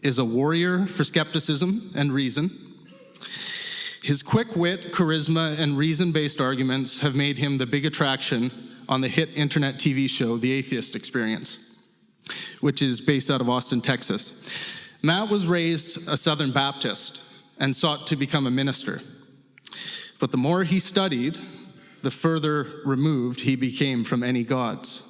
is a warrior for skepticism and reason. His quick wit, charisma, and reason-based arguments have made him the big attraction on the hit internet TV show, The Atheist Experience, which is based out of Austin, Texas. Matt was raised a Southern Baptist and sought to become a minister. But the more he studied, the further removed he became from any gods.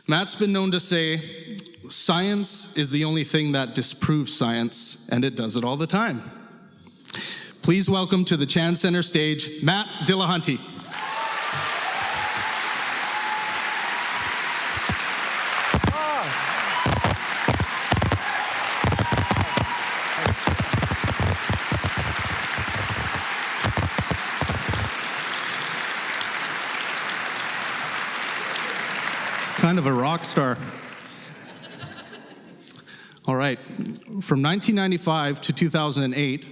Matt's been known to say, science is the only thing that disproves science, and it does it all the time. Please welcome to the Chan Center stage, Matt Dillahunty. Kind of a rock star. All right, from 1995 to 2008,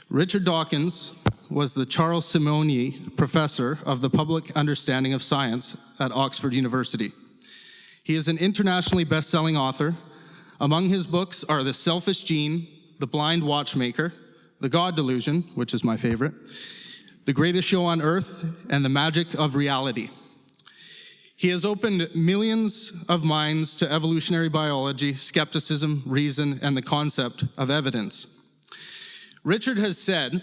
Richard Dawkins was the Charles Simonyi Professor of the Public Understanding of Science at Oxford University. He is an internationally best-selling author. Among his books are The Selfish Gene, The Blind Watchmaker, The God Delusion, which is my favorite, The Greatest Show on Earth, and The Magic of Reality. He has opened millions of minds to evolutionary biology, skepticism, reason, and the concept of evidence. Richard has said,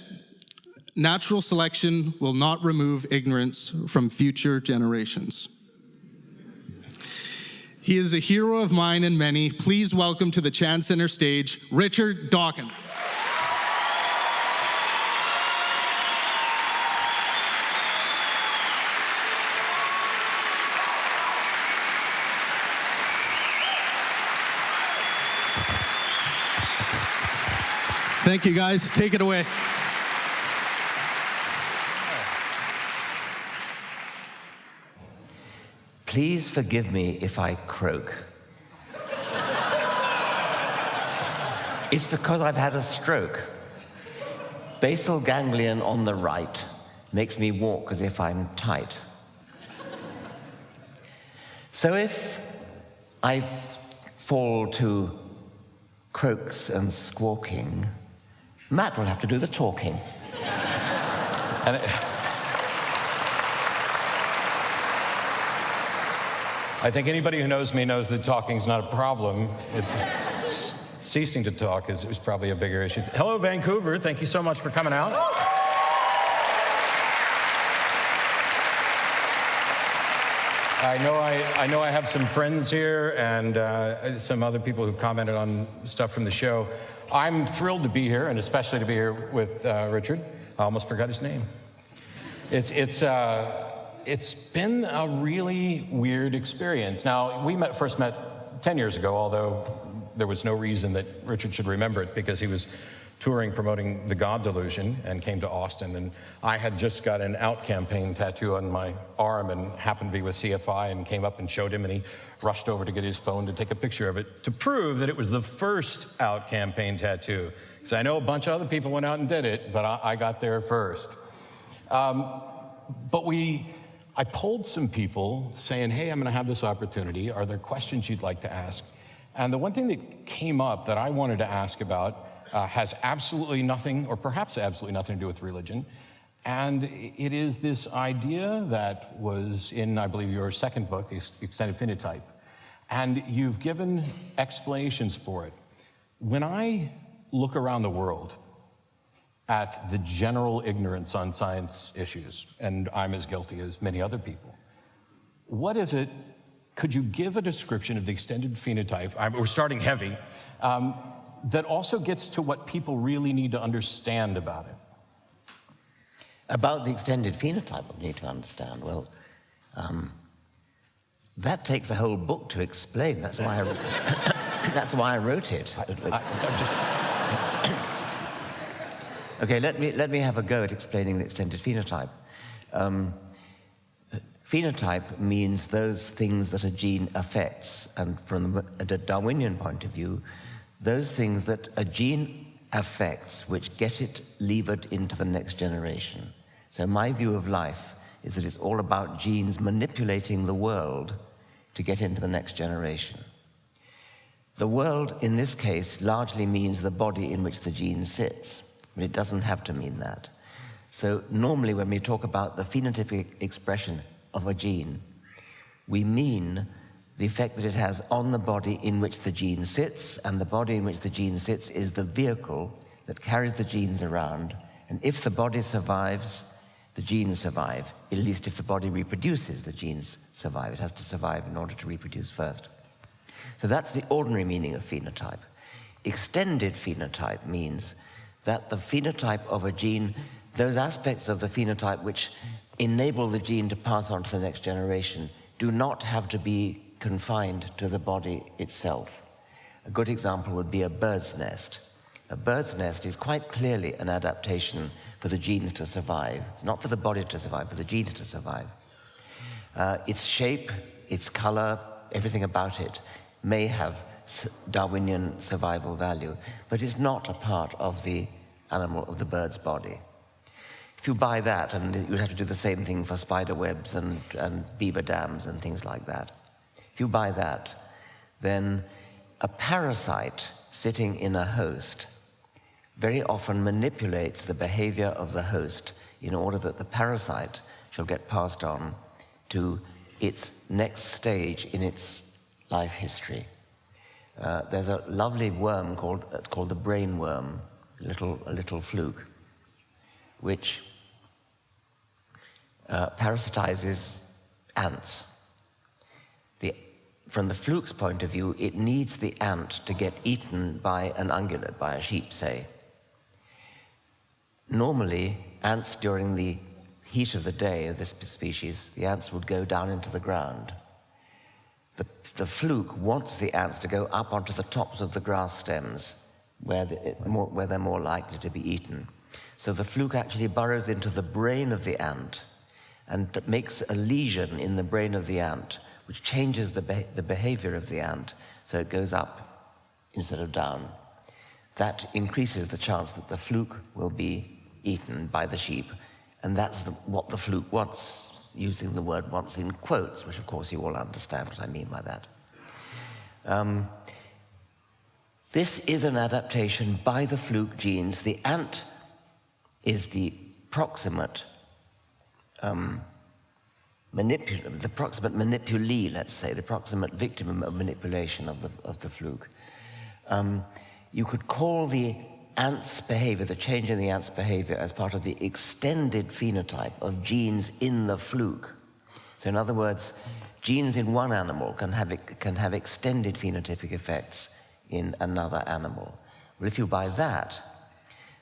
natural selection will not remove ignorance from future generations. He is a hero of mine and many. Please welcome to the Chan Center stage, Richard Dawkins. Thank you, guys. Take it away. Please forgive me if I croak. It's because I've had a stroke. Basal ganglion on the right makes me walk as if I'm tight. So if I fall to croaks and squawking, Matt will have to do the talking. And I think anybody who knows me knows that talking's not a problem. It's ceasing to talk is probably a bigger issue. Hello, Vancouver. Thank you so much for coming out. I know I have some friends here and some other people who've commented on stuff from the show. I'm thrilled to be here, and especially to be here with Richard. I almost forgot his name. It's been a really weird experience. Now, we first met 10 years ago, although there was no reason that Richard should remember it because he was touring promoting the God Delusion and came to Austin, and I had just got an Out campaign tattoo on my arm and happened to be with CFI and came up and showed him, and he rushed over to get his phone to take a picture of it to prove that it was the first Out campaign tattoo. Because I know a bunch of other people went out and did it, but I got there first. But I polled some people saying, hey, I'm gonna have this opportunity. Are there questions you'd like to ask? And the one thing that came up that I wanted to ask about has absolutely nothing, or perhaps absolutely nothing to do with religion. And it is this idea that was in, I believe, your second book, The Extended Phenotype. And you've given explanations for it. When I look around the world at the general ignorance on science issues, and I'm as guilty as many other people, what is it, could you give a description of the extended phenotype, we're starting heavy, that also gets to what people really need to understand about it? About the extended phenotype, we need to understand. Well, that takes a whole book to explain. That's why that's why I wrote it. Okay, let me have a go at explaining the extended phenotype. Phenotype means those things that a gene affects, and from a Darwinian point of view, those things that a gene affects which get it levered into the next generation. So my view of life is that it's all about genes manipulating the world to get into the next generation. The world, in this case, largely means the body in which the gene sits, but it doesn't have to mean that. So normally when we talk about the phenotypic expression of a gene, we mean the effect that it has on the body in which the gene sits, and the body in which the gene sits is the vehicle that carries the genes around. And if the body survives, the genes survive. At least if the body reproduces, the genes survive. It has to survive in order to reproduce first. So that's the ordinary meaning of phenotype. Extended phenotype means that the phenotype of a gene, those aspects of the phenotype which enable the gene to pass on to the next generation, do not have to be confined to the body itself. A good example would be a bird's nest. A bird's nest is quite clearly an adaptation for the genes to survive. It's not for the body to survive, for the genes to survive. Its shape, its color, everything about it may have Darwinian survival value, but it's not a part of the animal, of the bird's body. If you buy that, and you'd have to do the same thing for spider webs and beaver dams and things like that. If you buy that, then a parasite sitting in a host very often manipulates the behavior of the host in order that the parasite shall get passed on to its next stage in its life history. There's a lovely worm called the brain worm, a little fluke, which parasitizes ants. From the fluke's point of view, it needs the ant to get eaten by an ungulate, by a sheep, say. Normally, ants during the heat of the day of this species, the ants would go down into the ground. The fluke wants the ants to go up onto the tops of the grass stems where they're more likely to be eaten. So the fluke actually burrows into the brain of the ant and makes a lesion in the brain of the ant, which changes the behavior of the ant, so it goes up instead of down. That increases the chance that the fluke will be eaten by the sheep, and that's what the fluke wants, using the word wants in quotes, which of course you all understand what I mean by that. This is an adaptation by the fluke genes. The ant is the proximate manipulee, let's say, the proximate victim of manipulation of the fluke. You could call the ant's behavior, the change in the ant's behavior, as part of the extended phenotype of genes in the fluke. So in other words, genes in one animal can have extended phenotypic effects in another animal. Well, if you buy that,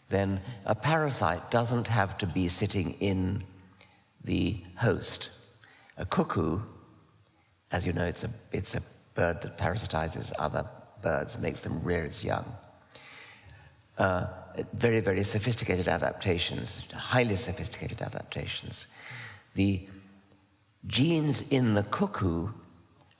then a parasite doesn't have to be sitting in the host. A cuckoo, as you know, it's a bird that parasitizes other birds, makes them rear its young. Very, very sophisticated adaptations, highly sophisticated adaptations. The genes in the cuckoo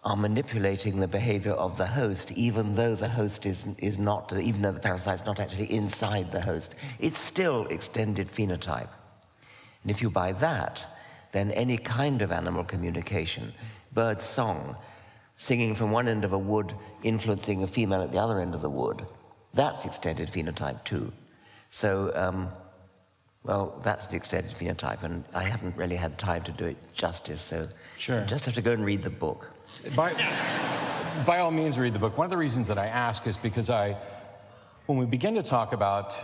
are manipulating the behavior of the host, even though the host is not, even though the parasite's not actually inside the host. It's still extended phenotype. And if you buy that, then any kind of animal communication, bird song, singing from one end of a wood, influencing a female at the other end of the wood, that's extended phenotype too. So, well, that's the extended phenotype, and I haven't really had time to do it justice, so sure. You just have to go and read the book. By all means, read the book. One of the reasons that I ask is because when we begin to talk about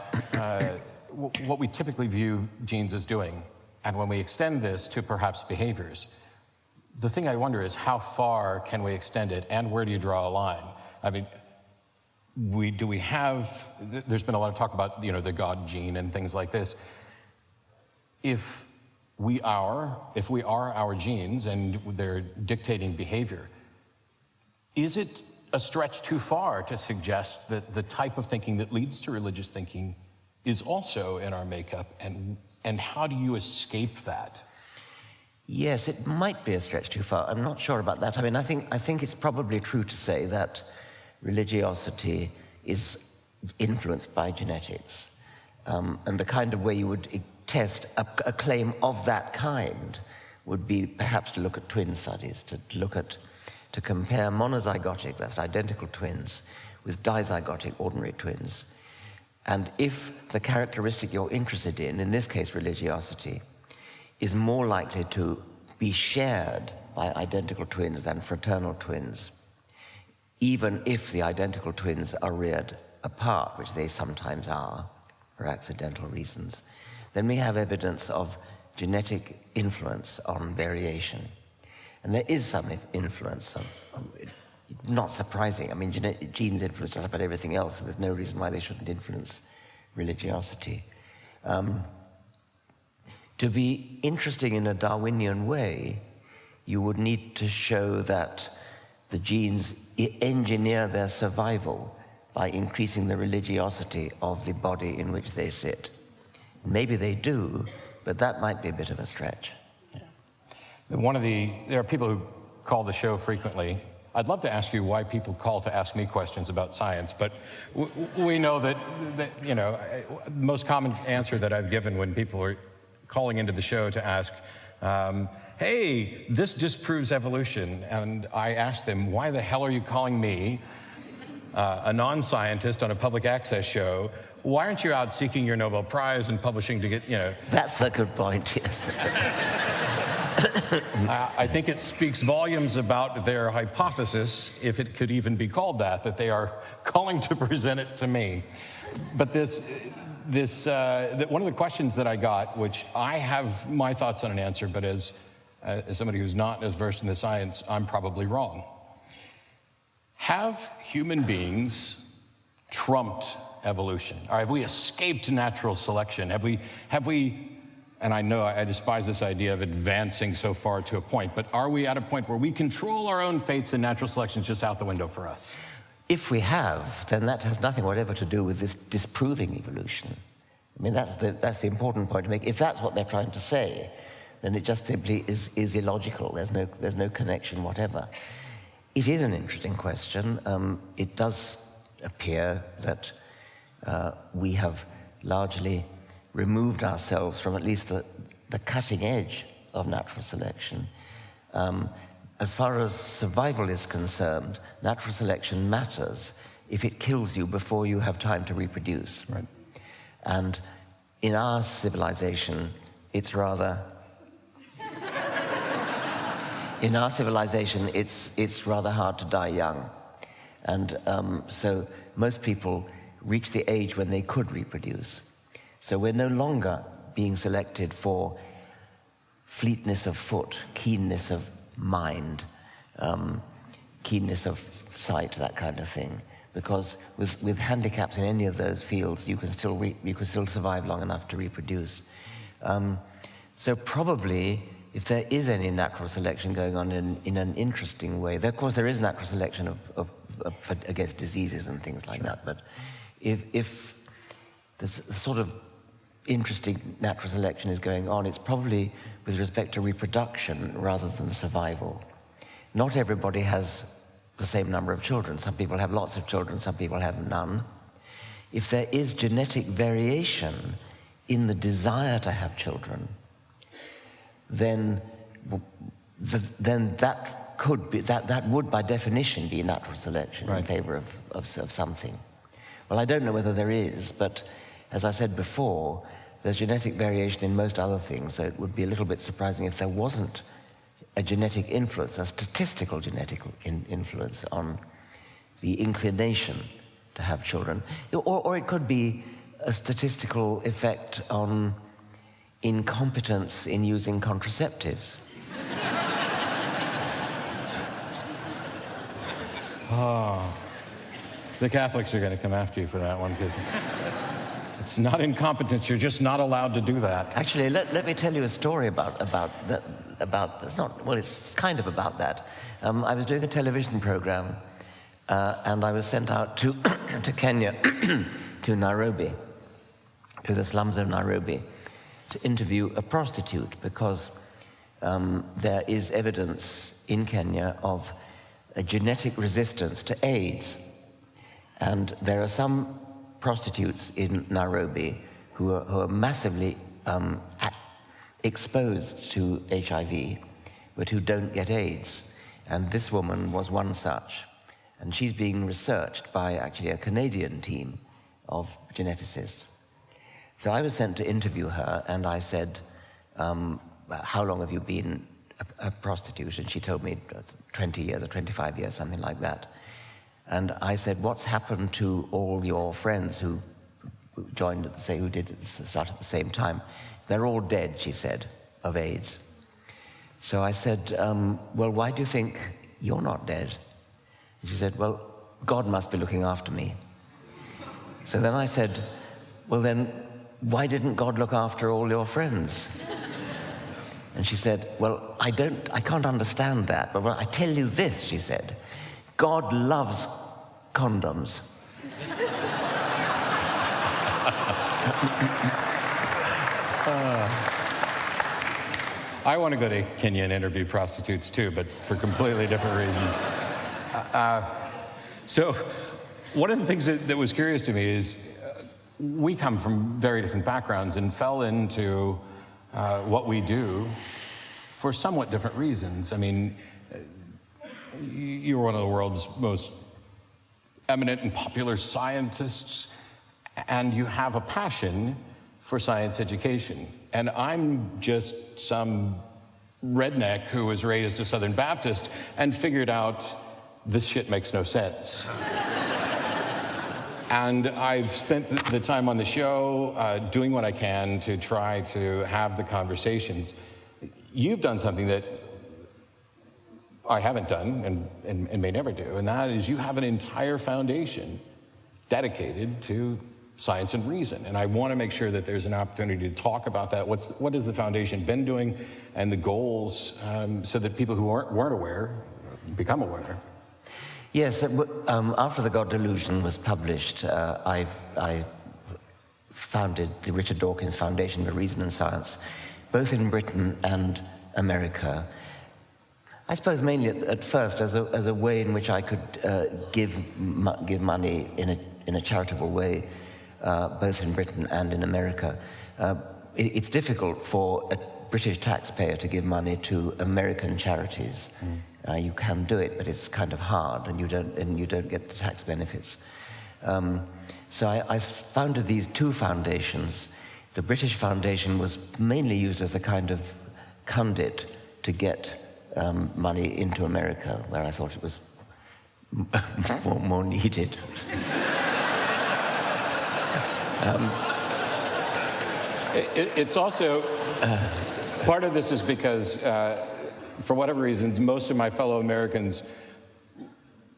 what we typically view genes as doing, and when we extend this to perhaps behaviors, the thing I wonder is how far can we extend it, and where do you draw a line? I mean, there's been a lot of talk about, the God gene and things like this. If we are our genes and they're dictating behavior, is it a stretch too far to suggest that the type of thinking that leads to religious thinking is also in our makeup, and how do you escape that? Yes, it might be a stretch too far. I'm not sure about that. I mean, I think it's probably true to say that religiosity is influenced by genetics. And the kind of way you would test a claim of that kind would be perhaps to look at twin studies, to look at to compare monozygotic, that's identical twins, with dizygotic ordinary twins. And if the characteristic you're interested in this case religiosity, is more likely to be shared by identical twins than fraternal twins, even if the identical twins are reared apart, which they sometimes are for accidental reasons, then we have evidence of genetic influence on variation. And there is some influence, not surprising. I mean, genes influence just about everything else, so there's no reason why they shouldn't influence religiosity. To be interesting in a Darwinian way, you would need to show that the genes engineer their survival by increasing the religiosity of the body in which they sit. Maybe they do, but that might be a bit of a stretch. Yeah. There are people who call the show frequently. I'd love to ask you why people call to ask me questions about science, but we know that the most common answer that I've given when people are calling into the show to ask, hey, this disproves evolution, and I ask them, why the hell are you calling me, a non-scientist on a public access show? Why aren't you out seeking your Nobel Prize and publishing to get, That's a good point, yes. I think it speaks volumes about their hypothesis, if it could even be called that they are calling to present it to me. But one of the questions that I got, which I have my thoughts on an answer, but as somebody who's not as versed in the science, I'm probably wrong. Have human beings trumped evolution? Or have we escaped natural selection? Have we, and I know I despise this idea of advancing so far to a point, but are we at a point where we control our own fates and natural selection is just out the window for us? If we have, then that has nothing whatever to do with this disproving evolution. I mean, that's the important point to make. If that's what they're trying to say, then it just simply is illogical. There's no connection whatever. It is an interesting question. It does appear that we have largely removed ourselves from at least the cutting edge of natural selection. As far as survival is concerned, natural selection matters if it kills you before you have time to reproduce. Right. And in our civilization, it's rather hard to die young. And so most people reach the age when they could reproduce. So we're no longer being selected for fleetness of foot, keenness of mind, keenness of sight, that kind of thing. Because with handicaps in any of those fields, you can still survive long enough to reproduce. So probably, if there is any natural selection going on in an interesting way, of course there is natural selection against diseases and things like that, but if the sort of interesting natural selection is going on, it's probably with respect to reproduction rather than survival. Not everybody has the same number of children. Some people have lots of children, some people have none. If there is genetic variation in the desire to have children, then that would by definition be natural selection in favor of something. Well, I don't know whether there is, but as I said before, there's genetic variation in most other things, so it would be a little bit surprising if there wasn't a genetic influence, a statistical genetic influence on the inclination to have children. Or it could be a statistical effect on incompetence in using contraceptives. Oh, the Catholics are going to come after you for that one, because it's not incompetence. You're just not allowed to do that. Actually, let me tell you a story about that. It's kind of about that. I was doing a television program, and I was sent out to Kenya, to Nairobi, to the slums of Nairobi, to interview a prostitute, because there is evidence in Kenya of a genetic resistance to AIDS. And there are some prostitutes in Nairobi who are massively exposed to HIV, but who don't get AIDS. And this woman was one such. And she's being researched by actually a Canadian team of geneticists. So I was sent to interview her, and I said, how long have you been a prostitute? And she told me 20 years or 25 years, something like that. And I said, what's happened to all your friends who joined at start at the same time? They're all dead, she said, of AIDS. So I said, well, why do you think you're not dead? And she said, well, God must be looking after me. So then I said, well, then why didn't God look after all your friends? And she said, well, I can't understand that, but I tell you this, she said, God loves condoms. I want to go to Kenya and interview prostitutes too, but for completely different reasons. So one of the things that was curious to me is we come from very different backgrounds and fell into what we do for somewhat different reasons. I mean, you're one of the world's most eminent and popular scientists, and you have a passion for science education. And I'm just some redneck who was raised a Southern Baptist and figured out this shit makes no sense. And I've spent the time on the show doing what I can to try to have the conversations. You've done something that I haven't done and may never do, and that is you have an entire foundation dedicated to science and reason. And I want to make sure that there's an opportunity to talk about that. What has the foundation been doing and the goals so that people who weren't aware become aware? Yes, after The God Delusion was published, I founded the Richard Dawkins Foundation for Reason and Science, both in Britain and America. I suppose mainly at first as a way in which I could give money in a charitable way, both in Britain and in America. It's difficult for a British taxpayer to give money to American charities. You can do it, but it's kind of hard, and you don't get the tax benefits. So I founded these two foundations. The British Foundation was mainly used as a kind of conduit to get money into America, where I thought it was more needed. It's also, part of this is because, for whatever reasons, most of my fellow Americans,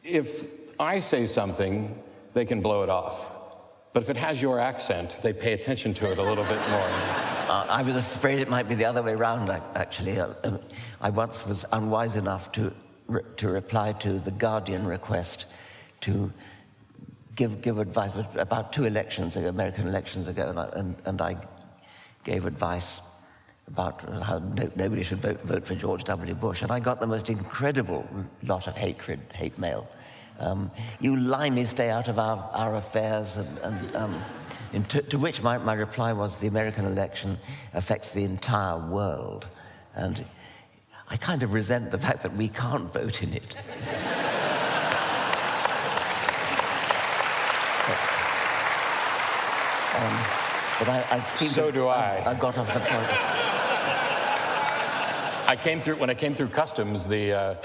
if I say something, they can blow it off. But if it has your accent, they pay attention to it a little bit more. I was afraid it might be the other way around, actually. I once was unwise enough to reply to the Guardian request to give advice about two elections ago, American elections ago, and I gave advice about how nobody should vote for George W. Bush, and I got the most incredible lot of hate mail. You limey, stay out of our affairs, to which my reply was, the American election affects the entire world, and I kind of resent the fact that we can't vote in it. But I think so do I. I got off the point. When I came through customs, the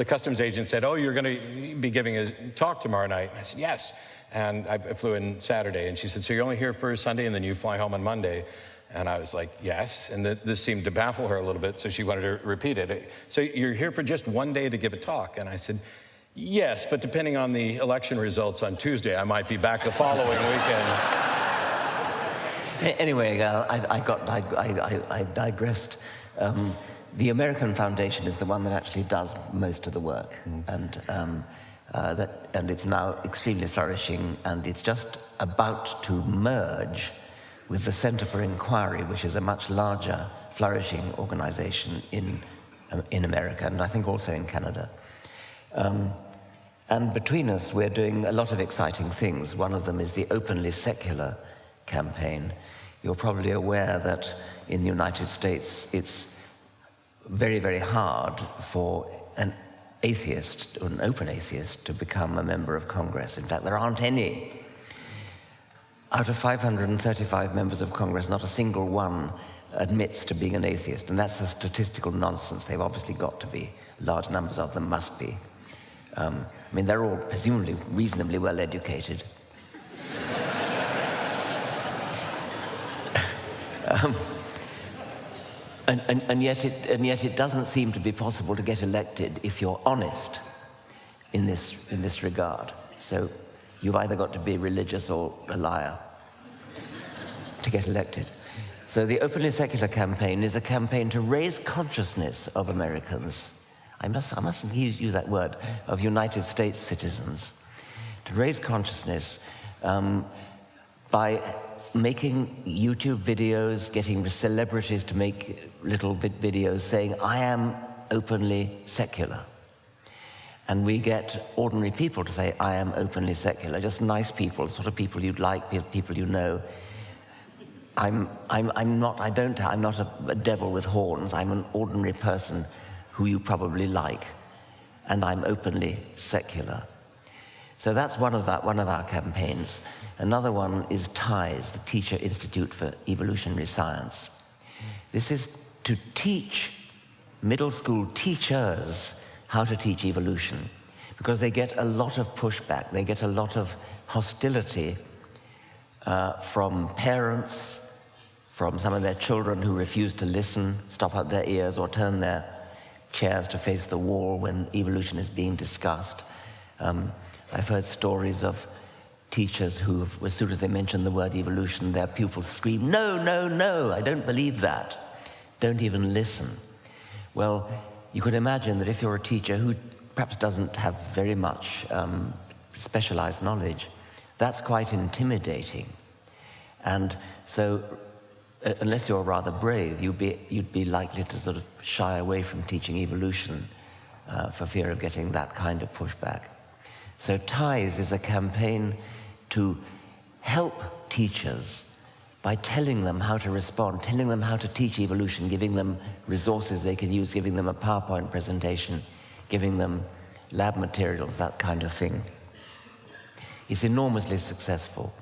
customs agent said, "Oh, you're going to be giving a talk tomorrow night." I said, "Yes." And I flew in Saturday, and she said, "So you're only here for Sunday, and then you fly home on Monday?" And I was like, "Yes." And this seemed to baffle her a little bit, so she wanted to repeat it. "So you're here for just one day to give a talk?" And I said, "Yes, but depending on the election results on Tuesday, I might be back the following weekend." Anyway, I digressed. The American Foundation is the one that actually does most of the work, and it's now extremely flourishing, and it's just about to merge with the Center for Inquiry, which is a much larger, flourishing organization in America, and I think also in Canada. And between us, we're doing a lot of exciting things. One of them is the Openly Secular campaign. You're probably aware that in the United States, it's very, very hard for atheist, or an open atheist, to become a member of Congress. In fact, there aren't any. Out of 535 members of Congress, not a single one admits to being an atheist, and that's a statistical nonsense. They've obviously got to be. Large numbers of them must be. I mean, they're all presumably reasonably well educated. And yet it doesn't seem to be possible to get elected if you're honest in this regard. So you've either got to be religious or a liar to get elected. So the Openly Secular campaign is a campaign to raise consciousness of Americans. I mustn't use that word, of United States citizens. To raise consciousness by making YouTube videos, getting celebrities to make little videos saying, I am openly secular. And we get ordinary people to say, I am openly secular, just nice people, sort of people you'd like, people you know. I'm not a devil with horns. I'm an ordinary person who you probably like, and I'm openly secular. So that's one of our campaigns. Another one is TIES, the Teacher Institute for Evolutionary Science. This is to teach middle school teachers how to teach evolution, because they get a lot of pushback, they get a lot of hostility from parents, from some of their children who refuse to listen, stop up their ears, or turn their chairs to face the wall when evolution is being discussed. I've heard stories of teachers who, as soon as they mention the word evolution, their pupils scream, no, no, no, I don't believe that. Don't even listen. Well, you could imagine that if you're a teacher who perhaps doesn't have very much specialized knowledge, that's quite intimidating. And so, unless you're rather brave, you'd be likely to sort of shy away from teaching evolution for fear of getting that kind of pushback. So TIES is a campaign to help teachers by telling them how to respond, telling them how to teach evolution, giving them resources they can use, giving them a PowerPoint presentation, giving them lab materials, that kind of thing. It's enormously successful.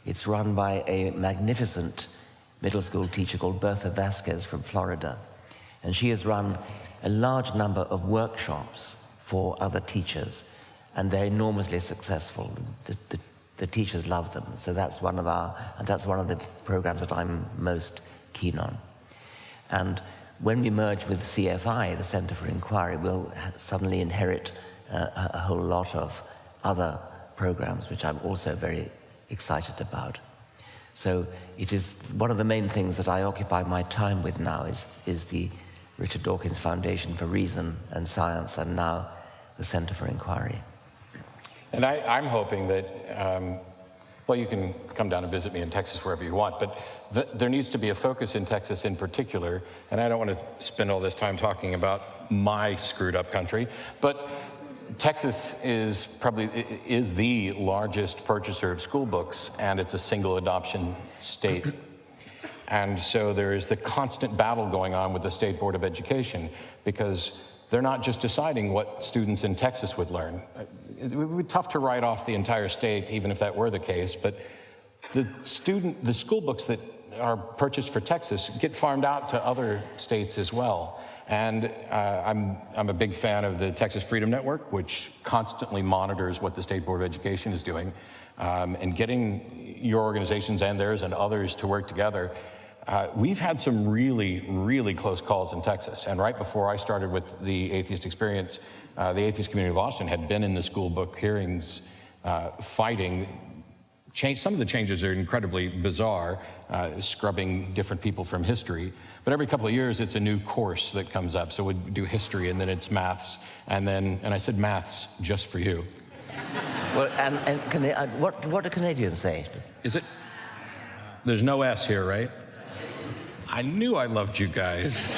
It's run by a magnificent middle school teacher called Bertha Vasquez from Florida. And she has run a large number of workshops for other teachers, and they're enormously successful. The teachers love them. So that's one of the programs that I'm most keen on. And when we merge with CFI, the Center for Inquiry, we'll suddenly inherit a whole lot of other programs, which I'm also very excited about. So it is one of the main things that I occupy my time with now is the Richard Dawkins Foundation for Reason and Science, and now the Center for Inquiry. And I'm hoping that, well, you can come down and visit me in Texas wherever you want, but there needs to be a focus in Texas in particular, and I don't want to spend all this time talking about my screwed up country, but Texas is the largest purchaser of school books, and it's a single adoption state. And so there is the constant battle going on with the State Board of Education, because they're not just deciding what students in Texas would learn. It would be tough to write off the entire state, even if that were the case, but the school books that are purchased for Texas get farmed out to other states as well. And I'm a big fan of the Texas Freedom Network, which constantly monitors what the State Board of Education is doing, and getting your organizations and theirs and others to work together. We've had some really, really close calls in Texas. And right before I started with the Atheist Experience, the atheist community of Austin had been in the school book hearings fighting. Some of the changes are incredibly bizarre, scrubbing different people from history. But every couple of years, it's a new course that comes up. So we do history, and then it's maths. And I said maths just for you. Well, and what do Canadians say? Is it? There's no S here, right? I knew I loved you guys.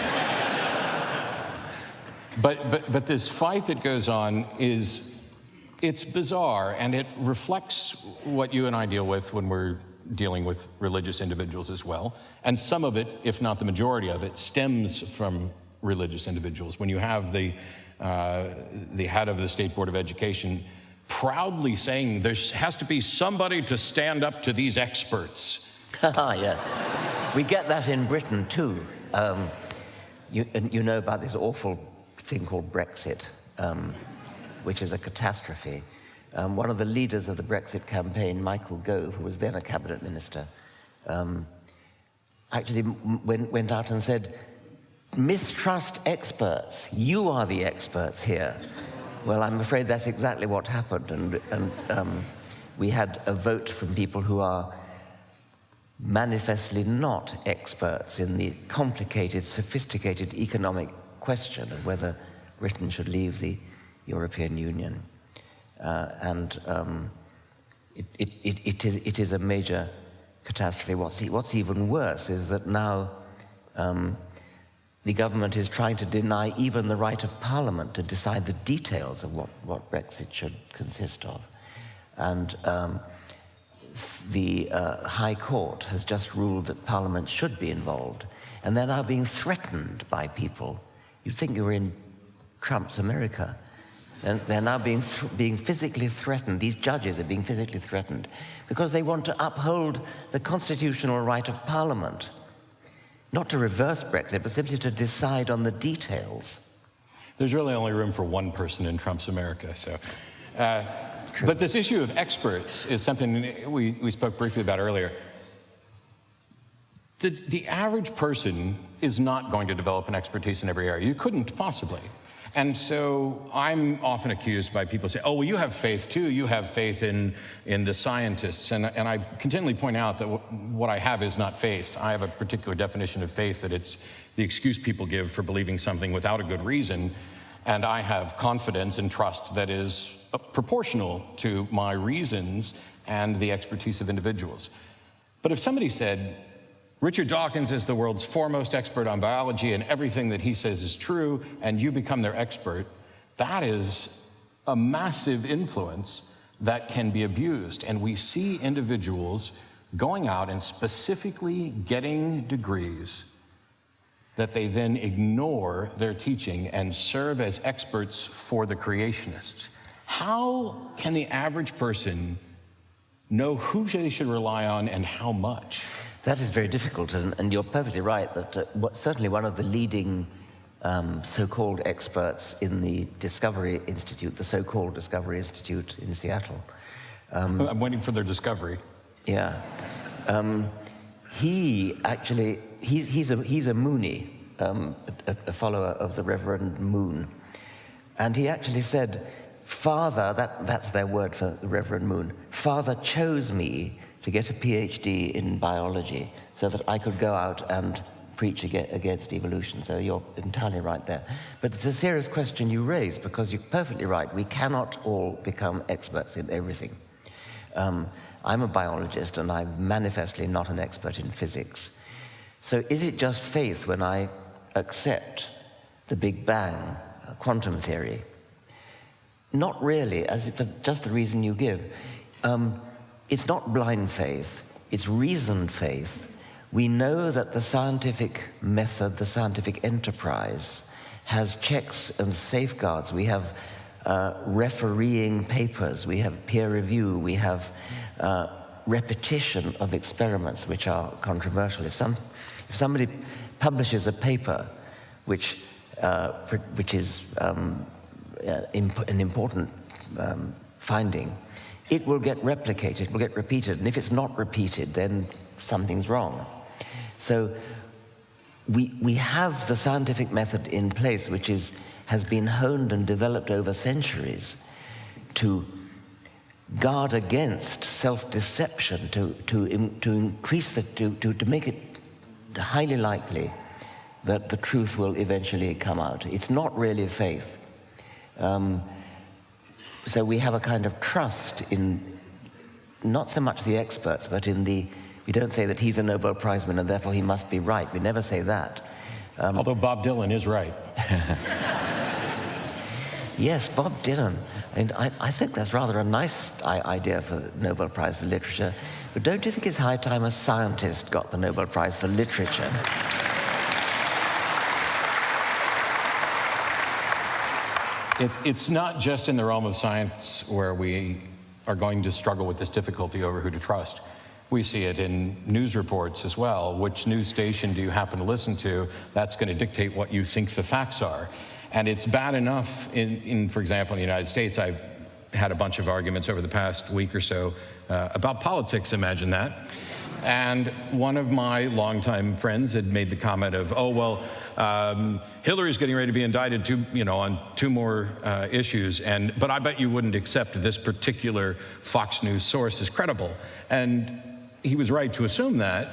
But this fight that goes on it's bizarre, and it reflects what you and I deal with when we're dealing with religious individuals as well. And some of it, if not the majority of it, stems from religious individuals. When you have the the head of the State Board of Education, proudly saying there has to be somebody to stand up to these experts. Yes. We get that in Britain, too. You know about this awful thing called Brexit, which is a catastrophe. One of the leaders of the Brexit campaign, Michael Gove, who was then a cabinet minister, actually went out and said, "Mistrust experts. You are the experts here." Well, I'm afraid that's exactly what happened, and we had a vote from people who are manifestly not experts in the complicated, sophisticated economic question of whether Britain should leave the European Union. It is a major catastrophe. What's even worse is that now the government is trying to deny even the right of Parliament to decide the details of what Brexit should consist of. And the High Court has just ruled that Parliament should be involved, and they're now being threatened by people. You'd think you were in Trump's America. And they're now being physically threatened. These judges are being physically threatened because they want to uphold the constitutional right of Parliament, not to reverse Brexit, but simply to decide on the details. There's really only room for one person in Trump's America, so. But this issue of experts is something we spoke briefly about earlier. The average person is not going to develop an expertise in every area. You couldn't possibly. And so I'm often accused by people say, "Oh, well, you have faith too. You have faith in the scientists." And I continually point out that what I have is not faith. I have a particular definition of faith, that it's the excuse people give for believing something without a good reason. And I have confidence and trust that is proportional to my reasons and the expertise of individuals. But if somebody said, "Richard Dawkins is the world's foremost expert on biology and everything that he says is true," and you become their expert, that is a massive influence that can be abused. And we see individuals going out and specifically getting degrees that they then ignore their teaching and serve as experts for the creationists. How can the average person know who they should rely on and how much? That is very difficult, and you're perfectly right that certainly one of the leading so-called experts in the Discovery Institute, the so-called Discovery Institute in Seattle. I'm waiting for their discovery. Yeah. He's a Mooney, a follower of the Reverend Moon. And he actually said, "Father," that's their word for the Reverend Moon, "Father chose me to get a PhD in biology so that I could go out and preach against evolution." So you're entirely right there. But it's a serious question you raise, because you're perfectly right. We cannot all become experts in everything. I'm a biologist, and I'm manifestly not an expert in physics. So is it just faith when I accept the Big Bang, quantum theory? Not really, as for just the reason you give. It's not blind faith, it's reasoned faith. We know that the scientific method, the scientific enterprise, has checks and safeguards. We have refereeing papers, we have peer review, we have repetition of experiments which are controversial. If somebody publishes a paper which is an important finding, it will get replicated, it will get repeated, and if it's not repeated, then something's wrong. So we have the scientific method in place, which has been honed and developed over centuries to guard against self-deception, to increase to make it highly likely that the truth will eventually come out. It's not really faith. So we have a kind of trust in not so much the experts, but in we don't say that he's a Nobel Prize winner and therefore he must be right. We never say that. Although Bob Dylan is right. Yes, Bob Dylan. And I think that's rather a nice idea for the Nobel Prize for Literature. But don't you think it's high time a scientist got the Nobel Prize for Literature? It's not just in the realm of science where we are going to struggle with this difficulty over who to trust. We see it in news reports as well. Which news station do you happen to listen to? That's going to dictate what you think the facts are. And it's bad enough for example, in the United States. I've had a bunch of arguments over the past week or so about politics, imagine that. And one of my longtime friends had made the comment of, oh, well, Hillary's getting ready to be indicted on 2 more issues, but I bet you wouldn't accept this particular Fox News source as credible. And he was right to assume that,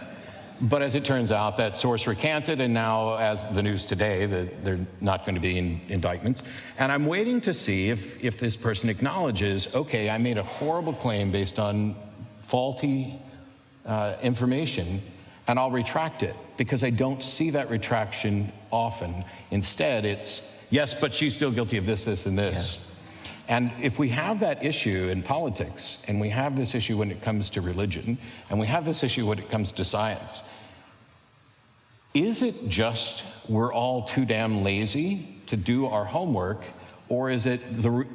but as it turns out, that source recanted, and now, as the news today, they're not going to be in indictments. And I'm waiting to see if this person acknowledges, okay, I made a horrible claim based on faulty information, and I'll retract it, because I don't see that retraction often. Instead, it's, yes, but she's still guilty of this, this, and this. Yeah. And if we have that issue in politics, and we have this issue when it comes to religion, and we have this issue when it comes to science, is it just we're all too damn lazy to do our homework, or is it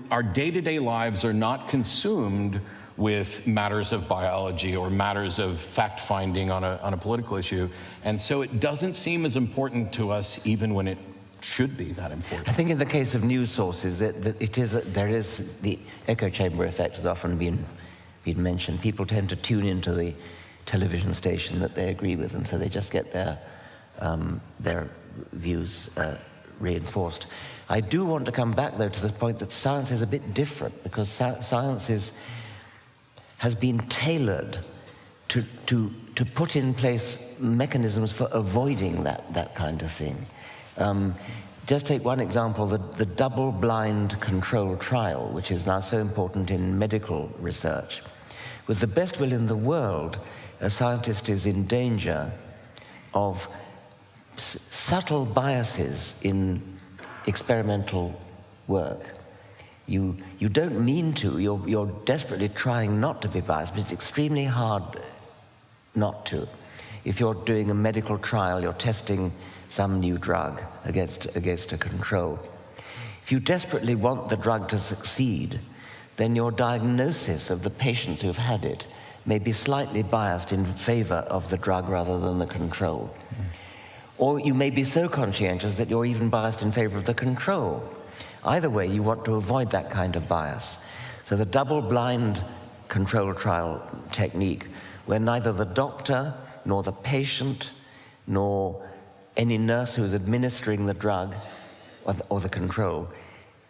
our day-to-day lives are not consumed with matters of biology or matters of fact-finding on a political issue, and so it doesn't seem as important to us even when it should be that important? I think in the case of news sources, there is the echo chamber effect has often been mentioned. People tend to tune into the television station that they agree with, and so they just get their views reinforced. I do want to come back, though, to the point that science is a bit different, because science has been tailored to put in place mechanisms for avoiding that kind of thing. Just take one example, the double-blind controlled trial, which is now so important in medical research. With the best will in the world, a scientist is in danger of subtle biases in experimental work. You don't mean to, you're desperately trying not to be biased, but it's extremely hard not to. If you're doing a medical trial, you're testing some new drug against a control. If you desperately want the drug to succeed, then your diagnosis of the patients who've had it may be slightly biased in favor of the drug rather than the control. Or you may be so conscientious that you're even biased in favor of the control. Either way, you want to avoid that kind of bias. So the double-blind control trial technique, where neither the doctor nor the patient nor any nurse who is administering the drug or the control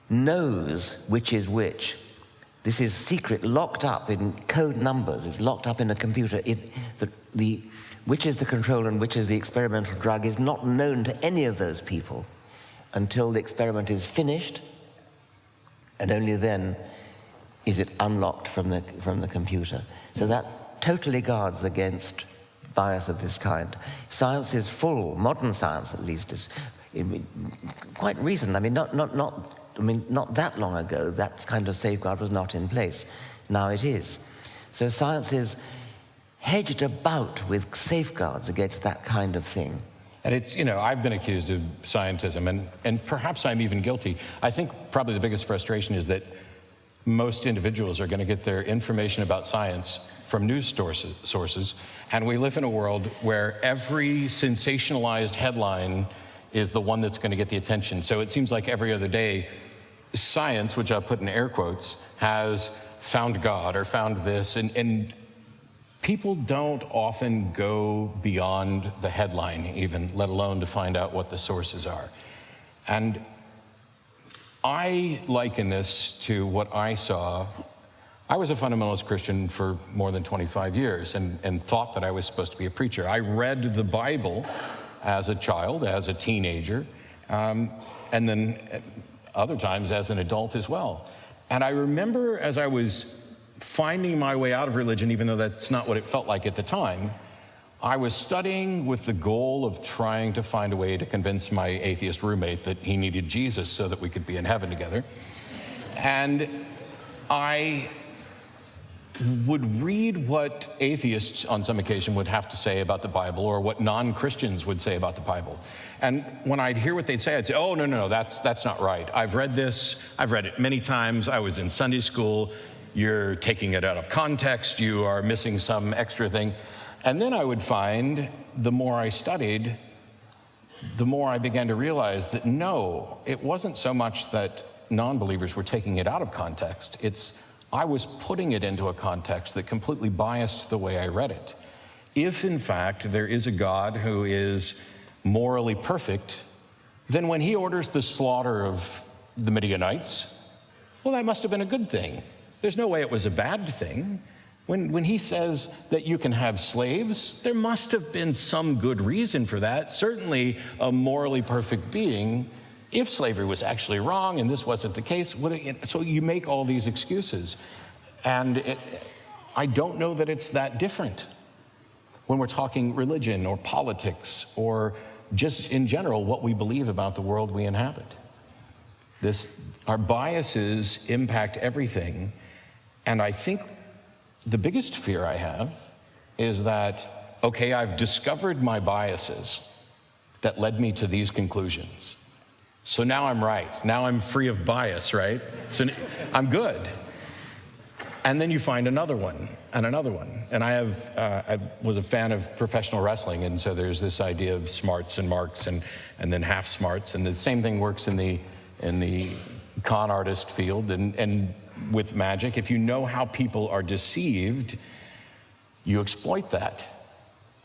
knows which is which. This is secret, locked up in code numbers. It's locked up in a computer. Which is the control and which is the experimental drug is not known to any of those people until the experiment is finished, and only then is it unlocked from the computer. So that totally guards against bias of this kind. Science is full, modern science at least, is quite recent. I mean, not that long ago, that kind of safeguard was not in place. Now it is. So science is hedged about with safeguards against that kind of thing. And it's, I've been accused of scientism, and perhaps I'm even guilty. I think probably the biggest frustration is that most individuals are going to get their information about science from news sources, and we live in a world where every sensationalized headline is the one that's going to get the attention. So it seems like every other day, science, which I'll put in air quotes, has found God or found this, and people don't often go beyond the headline even, let alone to find out what the sources are. And I liken this to what I saw. I was a fundamentalist Christian for more than 25 years and thought that I was supposed to be a preacher. I read the Bible as a child, as a teenager, and then other times as an adult as well. And I remember as I was finding my way out of religion, even though that's not what it felt like at the time, I was studying with the goal of trying to find a way to convince my atheist roommate that he needed Jesus so that we could be in heaven together. And I would read what atheists on some occasion would have to say about the Bible, or what non-Christians would say about the Bible. And when I'd hear what they'd say, I'd say, oh, no, that's not right. I've read this, I've read it many times, I was in Sunday school, you're taking it out of context, you are missing some extra thing. And then I would find, the more I studied, the more I began to realize that no, it wasn't so much that non-believers were taking it out of context, it's I was putting it into a context that completely biased the way I read it. If, in fact, there is a God who is morally perfect, then when he orders the slaughter of the Midianites, well, that must have been a good thing. There's no way it was a bad thing. When he says that you can have slaves, there must have been some good reason for that. Certainly a morally perfect being, if slavery was actually wrong and this wasn't the case, so you make all these excuses. And I don't know that it's that different when we're talking religion or politics or just in general what we believe about the world we inhabit. Our biases impact everything. And I think the biggest fear I have is that, okay, I've discovered my biases that led me to these conclusions. So now I'm right. Now I'm free of bias, right? So I'm good. And then you find another one and another one. And I was a fan of professional wrestling, and so there's this idea of smarts and marks and then half smarts. And the same thing works in the con artist field and with magic. If you know how people are deceived, you exploit that.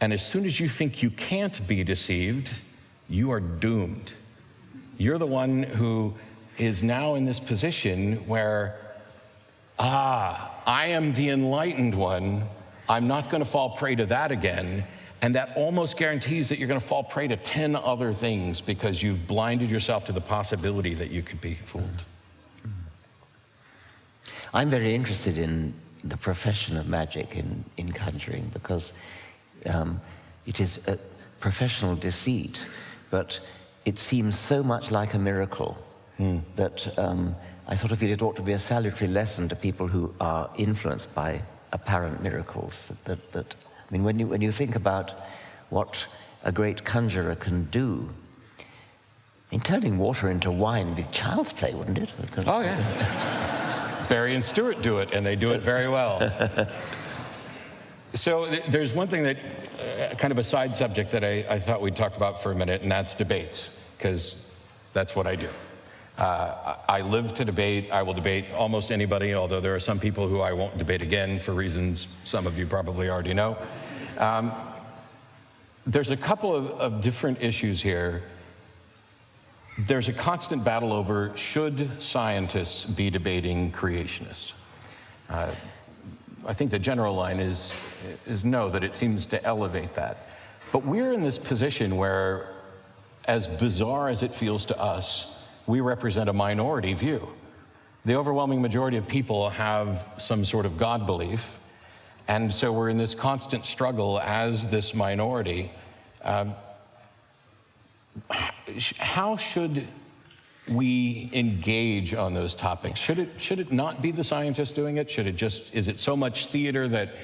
And as soon as you think you can't be deceived, you are doomed. You're the one who is now in this position where, I am the enlightened one. I'm not going to fall prey to that again. And that almost guarantees that you're going to fall prey to 10 other things because you've blinded yourself to the possibility that you could be fooled. I'm very interested in the profession of magic in conjuring because it is a professional deceit, but it seems so much like a miracle that I sort of feel it ought to be a salutary lesson to people who are influenced by apparent miracles. I mean, when you think about what a great conjurer can do, I mean, turning water into wine would be child's play, wouldn't it? Oh, yeah. Barry and Stewart do it, and they do it very well. So there's one thing that, kind of a side subject that I thought we'd talk about for a minute, and that's debates, because that's what I do. I live to debate. I will debate almost anybody, although there are some people who I won't debate again for reasons some of you probably already know. There's a couple of different issues here. There's a constant battle over should scientists be debating creationists. I think the general line is no, that it seems to elevate that. But we're in this position where, as bizarre as it feels to us, we represent a minority view. The overwhelming majority of people have some sort of God belief, and so we're in this constant struggle as this minority. How should we engage on those topics? Should it not be the scientists doing it? Is it so much theater that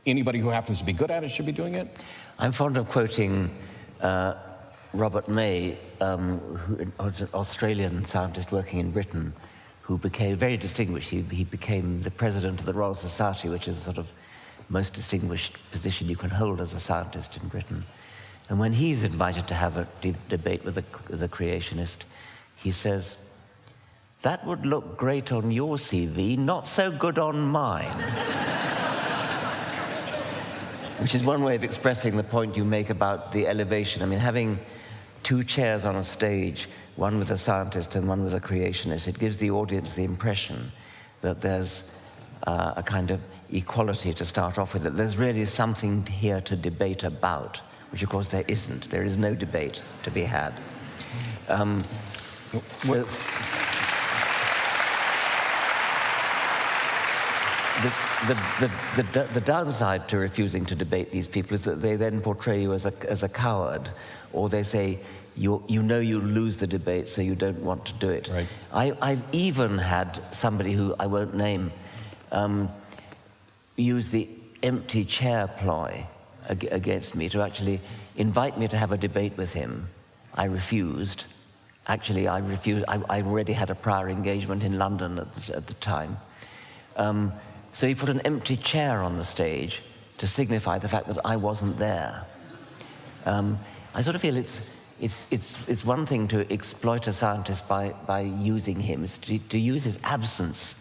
anybody who happens to be good at it should be doing it? I'm fond of quoting Robert May, who was an Australian scientist working in Britain, who became very distinguished. He became the president of the Royal Society, which is the sort of most distinguished position you can hold as a scientist in Britain. And when he's invited to have a debate with a creationist, he says, "That would look great on your CV, not so good on mine." Which is one way of expressing the point you make about the elevation. I mean, having two chairs on a stage, one with a scientist and one with a creationist, it gives the audience the impression that there's a kind of equality to start off with, that there's really something here to debate about, which of course there isn't. There is no debate to be had. The downside to refusing to debate these people is that they then portray you as a coward, or they say you know you'll lose the debate, so you don't want to do it. Right. I've even had somebody who I won't name used the empty chair ploy against me to actually invite me to have a debate with him. I refused. Actually, I refused. I already had a prior engagement in London at the time. So he put an empty chair on the stage to signify the fact that I wasn't there. I sort of feel it's one thing to exploit a scientist by using him. It's to use his absence